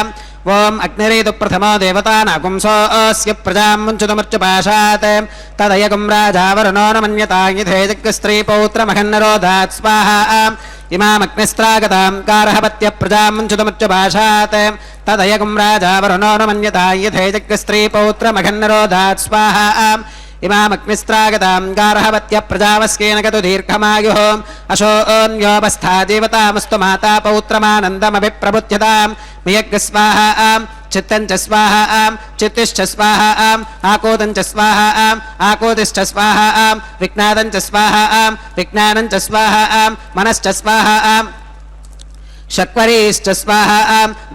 S2: ओम अग्निरेतु प्रथमो देवतानागुंसोऽस्य प्रजां मुञ्चतमर्चपाशात् तदयगुं राजावरुणो न मन्यता यथेजग्स्त्रीपौत्रमहन्नरोधात् स्वाहा इमामग्निस्त्रागतां कारहपत्य प्रजां मुञ्चतमर्चपाशात् तदयगुं राजावरुणो न मन्यता यथेजग्स्त्रीपौत्रमहन्नरोधात् स्वाहा इमामग्निस्त्रागतां गार्हवत्य प्रजावस्केन गतु दीर्घमायुः अशोऽन्योपस्था देवतामस्तु माता पौत्रमानन्दमभिप्रबुध्यतां मियग्स्वाहा चित्तञ्च स्वाहा चित्तिश्च स्वाहा आकोदञ्च स्वाहा आकोदिश्च स्वाहा विज्ञादञ्च स्वाहा विज्ञानञ्च स्वाहा मनश्च स्वाहा शक्वरीश्च स्वाहा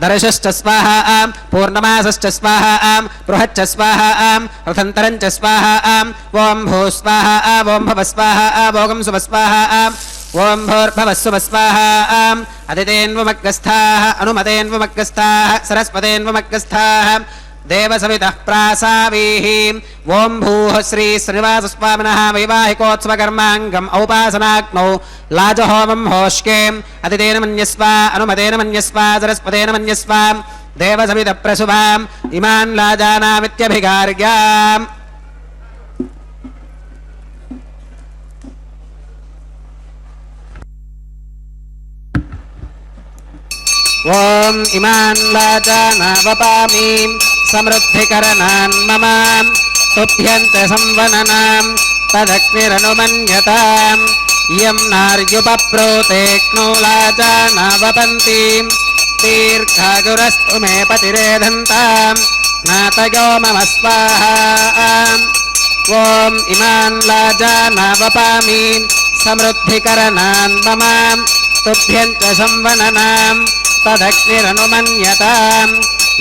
S2: दर्शश्च स्वाहा पूर्णमासश्च स्वाहा बृहच्च स्वाहा रथन्तरञ्च स्वाहा ओं भू स्वाहा ओं भव स्वाहा भोगं सुव स्वाहा ओं भूर्भवः सुव स्वाहा अदितेन्वमग्रस्थाः अनुमतेन्वमग्रस्थाः सरस्वतेन्वमग्रस्थाः देवसवितः प्रासावीः ओं भूः श्री श्रीनिवासस्वामिनः वैवाहिकोत्सवकर्माङ्गम् औपासनाग्नौ लाजहोमं होष्के अदितेन मन्यस्व अनुमतेन मन्यस्व सरस्वतेन मन्यस्व देवसवितः प्रसुभाम् इमान् लाजानामित्यभिगार्याम् ओम इमान् लाजानावपामि समृद्धिकरणान् मम तुभ्यन्त संवननां तदग्निरनुमन्यताम् इयं नार्युपप्रोतेक्नो लाजानावपन्ति दीर्घायुरस्तु मे पतिरेधन्ताम् नातयो मम स्वाहा ओम इमान् लाजानावपामि समृद्धिकरणान् मम तुभ्यन्त संवननां तदग्निरनुमन्यताम्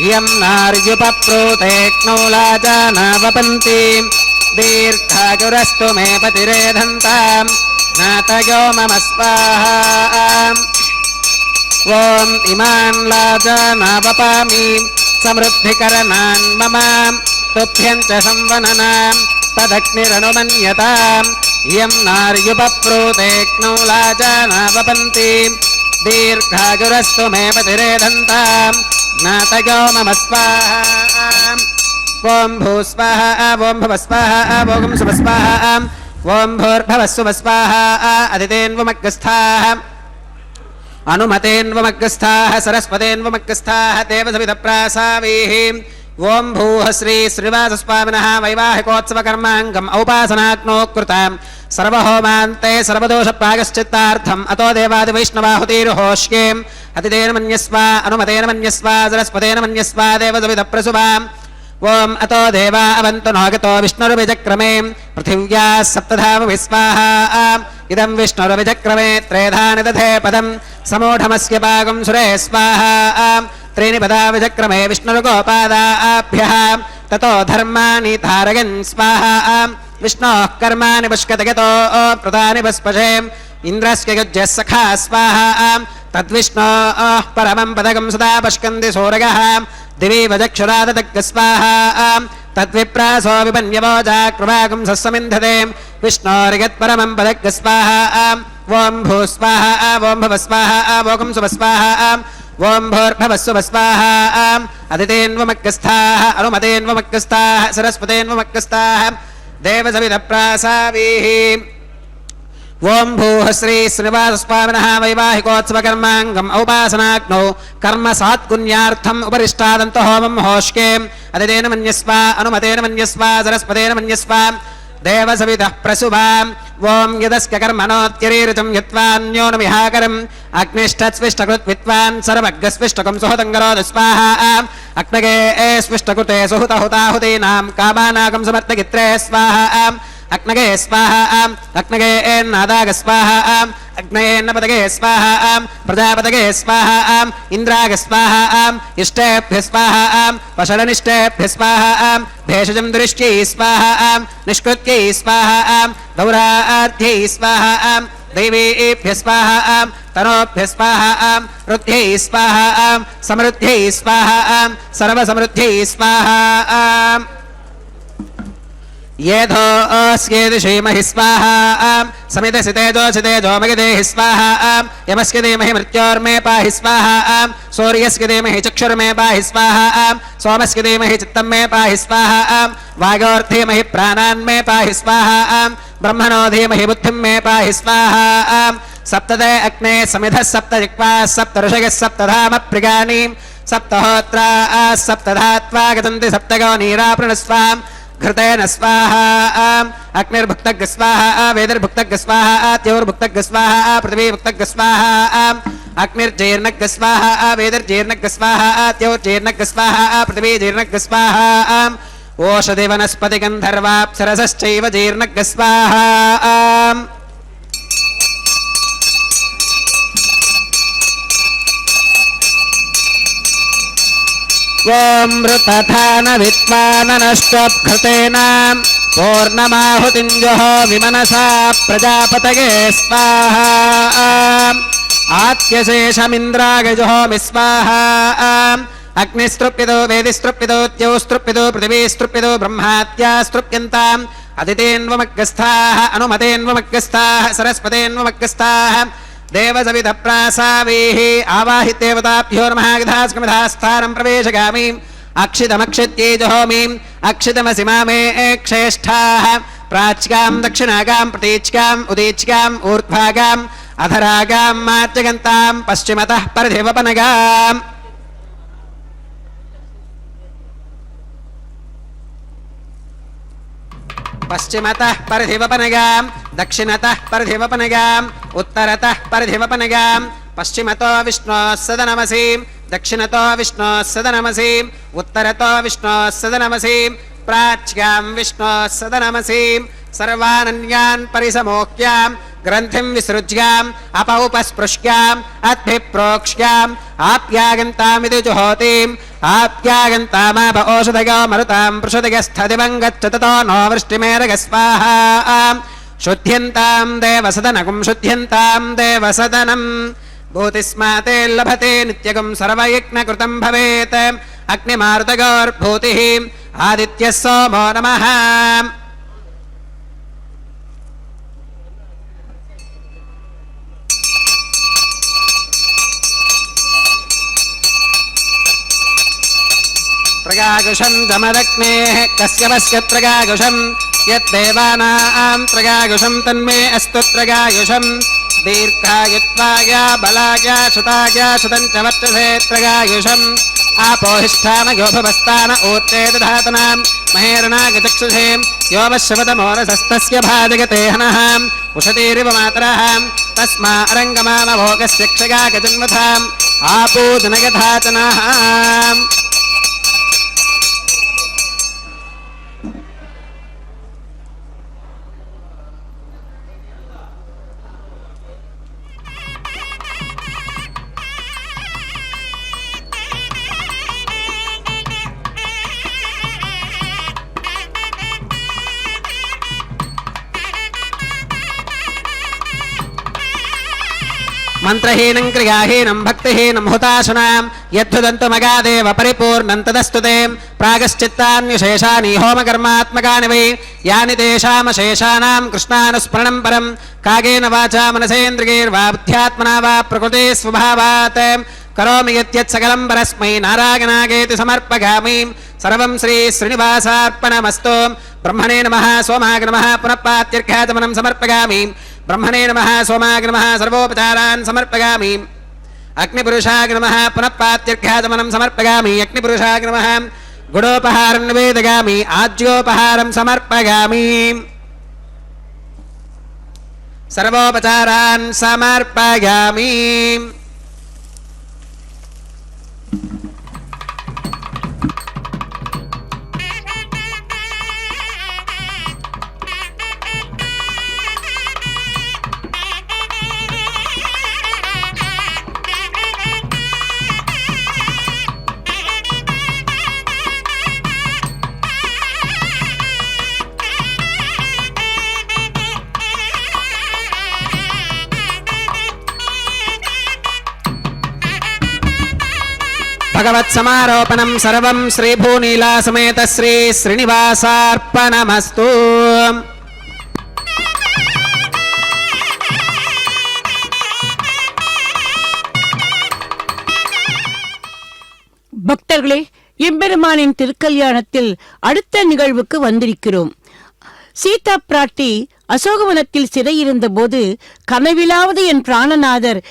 S2: इयं नार्युपप्रोतेक्नो लाजानावपन्ति दीर्घायुरस्तु मे पतिरेधन्ताम् नातयो मम स्वाहा ओम इमान् लाजानावपामि समृद्धिकरणान् मम तुभ्यञ्च संवननां तदग्निरनुमन्यताम् इयं नार्युपप्रोतेक्नो लाजानावपन्ति दीर्घायुरस्तु मे पतिरेधन्ताम् नातयो मम स्वाहा ఓం భూస్వాహ ఓం భవస్వాహ ఓం సువస్వాహ ఓం భూర్భవస్సువస్వాహ అదితేన్వమగ్రస్థాః అనుమతేన్వమగ్రస్థాః సరస్వతేన్వమగ్రస్థాః దేవసవిధప్రాసావీః ఓం భూః శ్రీ శ్రీనివాసస్వామినः వైవాహికోత్సవకర్మాంగం ఔపాసనాగ్నో కృతాం సర్వహోమాంతే సర్వదోషప్రాయశ్చిత్తార్థం అతో దేవాదివైష్ణవాహుతిర్హోష్యేం అతితేన మన్యస్వ అనుమతేన మన్యస్వ సరస్వతేన మన్యస్వ దేవసవిధప్రసువాం ఓం అతో దేవా అవంతు నాగతో విష్ణుర్విచక్రమే పృథివ్యా సప్తధామ విస్వాహా ఇదం విష్ణుర్విచక్రమే త్రేధాని దధే పదం సమూఢమస్య పాగం సురే స్వాహా త్రీణి పదా విచక్రమే విష్ణుర్గోపాదాభ్యః తతో ధర్మాని ధారయన్ స్వాహా విష్ణోః కర్మాణి పుష్కతగతో ప్రదాని పుష్పశే ఇంద్రస్య యుజ్యः సఖా స్వాహా తద్విష్ణోః పరమం పదకం సదా పష్కంది సూరగः దివి వజక్షురాదతగ్స్వాహా తద్విప్రాసో విపన్యవోజాకృవాగం సస్సమింధతే విష్ణోరిగత్పరమం పదగ్స్వాహా ఓం భూస్వాహా ఓం భవస్వాహా ఓం సువస్వాహా ఓం భూర్భవస్సువస్వాహా అదితేన్వమగ్రస్థాః అనుమతేన్వమగ్రస్థాః సరస్వతేన్వమగ్రస్థాః దేవసవిధప్రాసావీః ఓం భూః శ్రీ శ్రీనివాసస్వామినः వైవాహికోత్సవకర్మాంగం ఔపాసనాగ్నౌ కర్మ సాత్పుణ్యార్థం ఉపరిష్టాదంత హోమం హోష్కేం అదితేన మన్యస్వ అనుమతేన మన్యస్వ సరస్వతేన మన్యస్వ దేవసవిధః ప్రసువాం ఓం యదస్య కర్మణోత్యరీరితం యత్వాన్యోనమిహాకరం అగ్నిష్టస్విష్టకృత్ విద్వాన్ సర్వగ్రస్విష్టకం సుహతంగరోద స్వాహా అగ్నగే స్విష్టకృతే సుహుతహుతాహుతీనాం కామానాగం సమర్థగిత్రే స్వాహా అగ్నగే స్వాహా అగ్నగే నాదాగ స్వాహా అగ్నయేన్నపదగే స్వాహా ప్రజాపతగే స్వాహా ఇంద్రాగ స్వాహా ఇష్టేభ్య స్వాహా వషడనిష్టేభ్య స్వాహా భేషజం దృష్ట్యై స్వాహా నిష్కృత్యై స్వాహా దౌరార్థ్యై స్వాహా దైవేభ్య స్వాహా తనోభ్య స్వాహా వృద్ధ్యై స్వాహా సమృద్ధ్యై స్వాహా సర్వసమృద్ధ్యై స్వాహా येधोऽस्येति श्रीमहि स्वाहा समितसि तेजोऽसि तेजोमहि देहि स्वाहा यमस्य धीमहि मृत्योर्मे पाहि स्वाहा सूर्यस्य धीमहि चक्षुर्मे पाहि स्वाहा सोमस्य धीमहि चित्तं मे पाहि स्वाहा वायोर्धीमहि प्राणान् मे पाहि स्वाहा ब्रह्मणो धीमहि बुद्धिं मे पाहि स्वाहा सप्तदे अग्ने समिधः सप्तजिह्वाः सप्तऋषयः सप्तधाम प्रियाणि सप्तहोत्राः सप्तधात्वा गतन्ति सप्तगो नीरापृणस्वाम् घृतेन स्वाहा अग्निर्भुक्तग स्वाहा वेदिर्भुक्तग स्वाहा त्योर्भुक्तग स्वाहा पृथिवीभुक्तग स्वाहा अग्निर्जीर्णग स्वाहा वेदिर्जीर्णग स्वाहा त्योर्जीर्णग स्वाहा पृथिवीजीर्णग स्वाहा ओषधि वनस्पति गन्धर्वाप्सरसश्चैव जीर्णग स्वाहा ఓం మృతథాన విద్వాననష్టోత్ఘృతేన పూర్ణమాహుతింజో విమనసా ప్రజాపతగే స్వాహా ఆత్యశేషమింద్రాగజోమి స్వాహా అగ్నిస్తృప్యదో వేదిస్తృప్యదో ద్యౌస్తృప్యదో పృథివీస్తృప్యదో బ్రహ్మాత్యాస్తృప్యంతాం అదితేన్వమగ్రస్థాః అనుమతేన్వమగ్రస్థాః సరస్వతేన్వమగ్రస్థాః దేవసవిధప్రాసావీః ఆవాహితేవతాభ్యో నమః గధాస్కమిధాస్థానం ప్రవేశగామి అక్షితమక్షిత్యై జహోమి అక్షితమసి మామే క్షేష్ఠాః ప్రాచ్యాం దక్షిణాగాం ప్రతీచ్యాం ఉదీచ్యాం ఊర్ధ్వాగాం అధరాగాం మార్జగంతాం పశ్చిమతః పరిధివపనగాం పశ్చిమతః పరిధివపనగాం దక్షిణతః పరిధివపనగాం ఉత్తరతః పరిధివపనగాం పశ్చిమతో విష్ణోః సదనమసి దక్షిణతో విష్ణోః సదనమసి ఉత్తరతో విష్ణోః సదనమసి ప్రాచ్యాం విష్ణోః సదనమసి సర్వానన్యాన్ పరిసమోక్యాం గ్రంథిం విసృజ్యాం అపౌపస్పృశ్యాం అద్భిప్రోక్ష్యాం ఆప్యాగంతామితి జుహోతిం ఆప్యాగంతామాప ఓషధయో మరుతాం పృషదయస్థదివం గచ్చతతో నో వృష్టిమేరగ స్వాహా శుద్ధ్యంతాం దేవసదనకం శుద్ధ్యంతాం దేవసదనం భూతిస్మాతే లభతే నిత్యగం సర్వయజ్ఞకృతం భవేత్ అగ్నిమారుతగోర్భూతిః ఆదిత్యः సోమో నమః त्रगागुषं तमदग्नेः कस्यपस्य त्रगागुषं यद्देवानां त्रगागुषं तन्मे अस्तु त्रगागुषं दीर्घायुत्वाय बलाय शुताय शुतं च वर्चसे त्रगायुषम् आपोहिष्ठामयोभवस्तान ऊर्ते दधातनां महेरणागचक्षुषे यो वश्यवतमोरसस्तस्य भाजगते हनः उषतीरिव मातरः तस्मा अरङ्गमामभोगस्य क्षगागजन्मथाम् आपूदनगधातनः मंत्रहीनं क्रियाहीनं भक्तिहीनं हुताशनां यद्धुदन्तु मगादेव परिपूर्णं तदस्तुते प्रागश्चित्तान्यशेषानि होमकर्मात्मकानि वै यानि तेषामशेषाणां कृष्णानुस्मरणं परं कागेन वाचा मनसेन्द्रियैर्वा बुद्ध्यात्मना वा प्रकृते स्वभावात् करोमि यत् सकलं परस्मै नारायणागेति समर्पयामि सर्वं श्री श्रीनिवासार्पणमस्तु ब्रह्मणे नमः सोमाय नमः पुनः पात्यर्घ्याचमनं समर्पयामि ब्रह्मणे नमः सोमाय नमः सर्वोपचारान् समर्पयामि अग्निपुरुषाय नमः पुनः पात्यर्घ्याचमनं समर्पयामि अग्निपुरुषाय नमः गुडोपहारं निवेदयामि आज्योपहारं समर्पयामि सर्वोपचारान् समर्पयामि भगवत्समारोपणं सर्वं श्रीभूनीला समेत श्री श्रीनिवासार्पणमस्तु
S3: பக்தர்களே, எம்பெருமானின் திருக்கல்யாணத்தில் அடுத்த நிகழ்வுக்கு வந்திருக்கிறோம். சீதா பிராட்டி அசோகவனத்தில் சிறையிருந்த போது கனவிலாவது என் பிராணநாதர்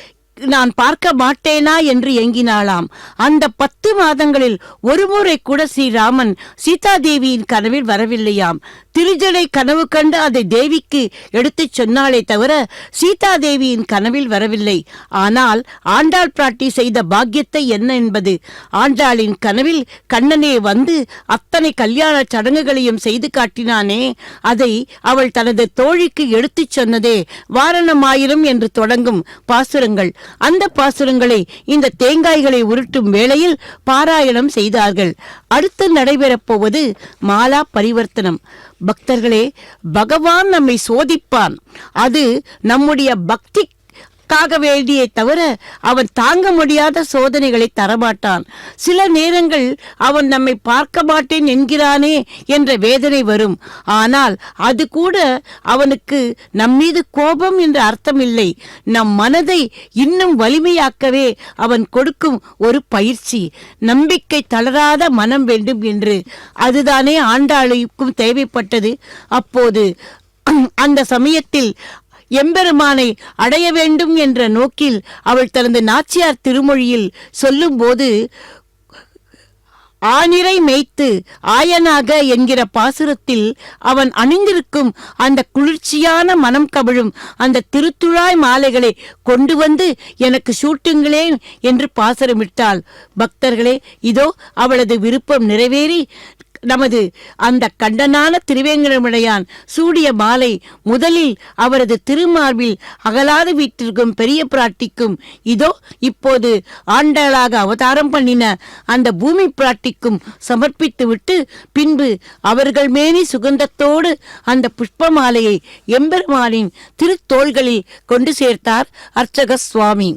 S3: நான் பார்க்க மாட்டேனா என்று ஏங்கினாளாம். அந்த 10 மாதங்களில் ஒருமுறை கூட ஸ்ரீராமன் சீதாதேவியின் கனவில் வரவில்லையாம். திருஜடை கனவு கண்டு அதை தேவிக்கு எடுத்துச் சொன்னாலே தவிர சீதாதேவியின் கனவில் வரவில்லை. ஆனால் ஆண்டாள் பிராட்டி செய்த பாக்கியத்தை என்ன என்பது. ஆண்டாளின் கனவில் கண்ணனே வந்து அத்தனை கல்யாண சடங்குகளையும் செய்து காட்டினானே, அதை அவள் தனது தோழிக்கு எடுத்துச் சொன்னதே வாரணமாயிரம் என்று தொடங்கும் பாசுரங்கள். அந்த பாசுரங்களை இந்த தேங்காய்களை உருட்டும் வேளையில் பாராயணம் செய்தார்கள். அடுத்து நடைபெறப் போவது மாலா பரிவர்த்தனம். பக்தர்களே, பகவான் நம்மை சோதிப்பான். அது நம்முடைய பக்தி வேண்டியே தவிர அவன் தாங்க முடியாத சோதனைகளை தரமாட்டான். சில நேரங்கள் அவன் நம்மை பார்க்க மாட்டேன் என்கிறானே என்ற வேதனை வரும். ஆனால் அது கூட அவனுக்கு நம்மீது கோபம் என்ற அர்த்தம் இல்லை. நம் மனதை இன்னும் வலிமையாக்கவே அவன் கொடுக்கும் ஒரு பயிற்சி. நம்பிக்கை தளராத மனம் வேண்டும் என்று. அதுதானே ஆண்டாளுக்கும் தேவைப்பட்டது. அப்போது அந்த சமயத்தில் எம்பெருமானை அடைய வேண்டும் என்ற நோக்கில் அவள் தனது நாச்சியார் திருமொழியில் சொல்லும்போது, ஆனிரை மேய்த்து ஆயனாக என்கிற பாசுரத்தில் அவன் அணிந்திருக்கும் அந்த குளிர்ச்சியான மனம் கவிழும் அந்த திருத்துழாய் மாலைகளை கொண்டு வந்து எனக்கு சூட்டுங்களேன் என்று பாசுரமிட்டாள். பக்தர்களே, இதோ அவளது விருப்பம் நிறைவேறி நமது அந்த கண்டனான திருவேங்கடமுடையான் சூடிய மாலை முதலில் அவரது திருமார்பில் அகலாது வீட்டிற்கும் பெரிய பிராட்டிக்கும், இதோ இப்போது ஆண்டாளாக அவதாரம் பண்ணின அந்த பூமி பிராட்டிக்கும் சமர்ப்பித்துவிட்டு பின்பு அவர்கள் மேனி சுகந்தத்தோடு அந்த புஷ்ப மாலையை எம்பெருமானின் திருத்தோள்களில் கொண்டு சேர்த்தார் அர்ச்சக சுவாமி.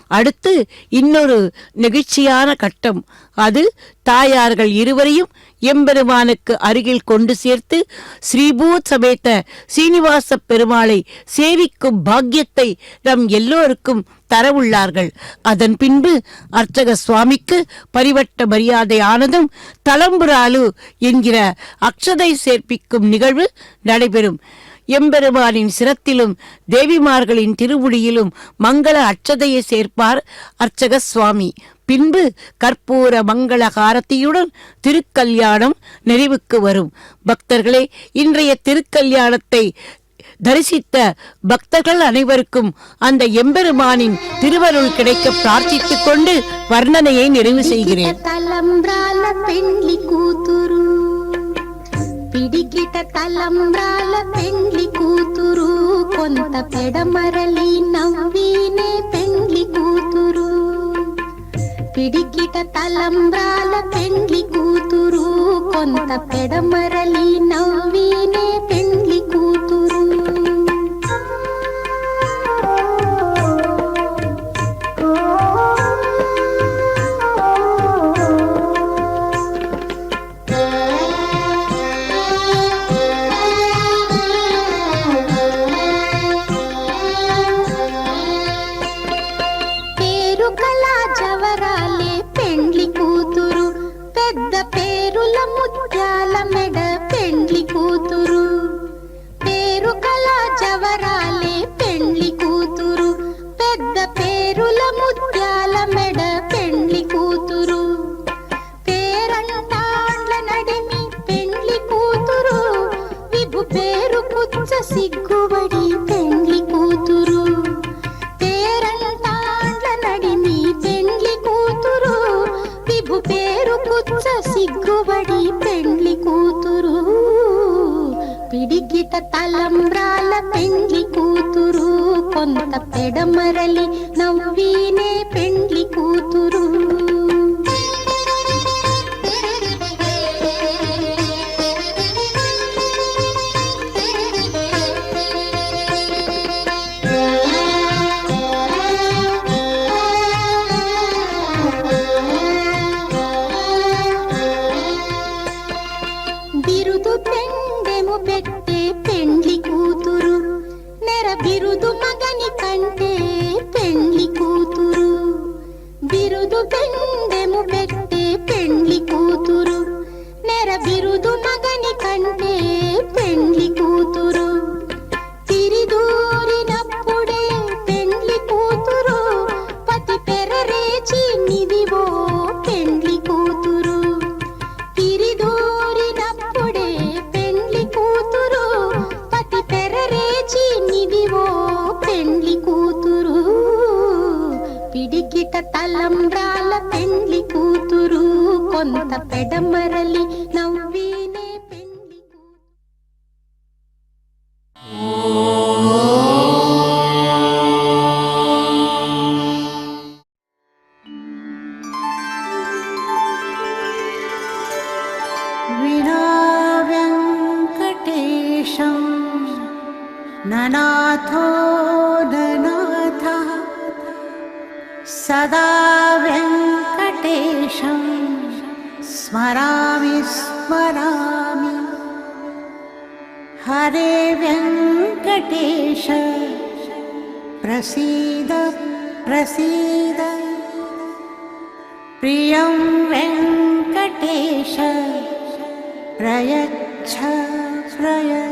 S3: அடுத்து இன்னொரு நெகிழ்ச்சியான கட்டம். அது தாயார்கள் இருவரையும் எம்பெருமானுக்கு அருகில் கொண்டு சேர்த்து ஸ்ரீபூத் சமேத சீனிவாச பெருமாளை சேவிக்கும் பாக்கியத்தை நம் எல்லோருக்கும் தரவுள்ளார்கள். அதன் பின்பு அர்ச்சக சுவாமிக்கு பரிவட்ட மரியாதை ஆனதும் தலம்புராலு என்கிற அக்ஷதை சேர்ப்பிக்கும் நிகழ்வு நடைபெறும். எம்பெருமானின் சிரத்திலும் தேவிமார்களின் திருமுடியிலும் மங்கள அட்சதையை சேர்ப்பார் அர்ச்சக சுவாமி. பின்பு கற்பூர மங்கள காரத்தியுடன் திருக்கல்யாணம் நிறைவுக்கு வரும். பக்தர்களே, இன்றைய திருக்கல்யாணத்தை தரிசித்த பக்தர்கள் அனைவருக்கும் அந்த எம்பெருமானின் திருவருள் கிடைக்க பிரார்த்தித்துக் கொண்டு வர்ணனையை நிறைவு செய்கிறேன்.
S5: పిడికిట తలంబ్రాల పెండ్లి కూతురు కొంత పెడమరలి నవ్వీనే పెండ్లి కూతురు. పిడికిట తలంబ్రాల పెండ్లి కూతురు కొంత పెడమరలి నవ్వీనే పెండ్లి కూతురు. సిగ్గుబడి పెండ్లి కూతురు పేరంటాండ్ల నడిమి పెండ్లి కూతురు విభు పేరు కుచ్చ సిగ్గుబడి పెండ్లి కూతురు. పిడికిట తలంబ్రాల పెండ్లి కూతురు కొంత పెడమరలి నవ్వీనే పెండ్లి కూతురు. బిరుదు పెండెము పెట్టే పెండ్లి కూతురు నెర బిరుదు మగని కంటే పెండ్లి కూతురు. బిరుదు పెండెము పెట్టే పెండ్లి కూతురు నెర బిరుదు మగని కంటే పెండ్లి కూతురు. తిరిదూరినప్పుడే పెండ్లి కూతురు పతి పెరరేచి నిదివో పెండ్లి కూతురు. తిరిదూరినప్పుడే పెండ్లి కూతురు పతి పెరరేచి నిదివో పెండ్లి కూతురు. పిడికిట తలంబ్రాల పెండ్లి కూతురు కొంత పెడమరలి నవ్వీనే పెండ్లి కూతురు.
S6: विना वेङ्कटेशं ननाथो ननाथः सदा वेङ्कटेशं स्मरामि स्मरामि. हरे वेङ्कटेश प्रसीद प्रसीद. प्रियं वेङ्कटेश प्रयच्छ प्रयच्छ.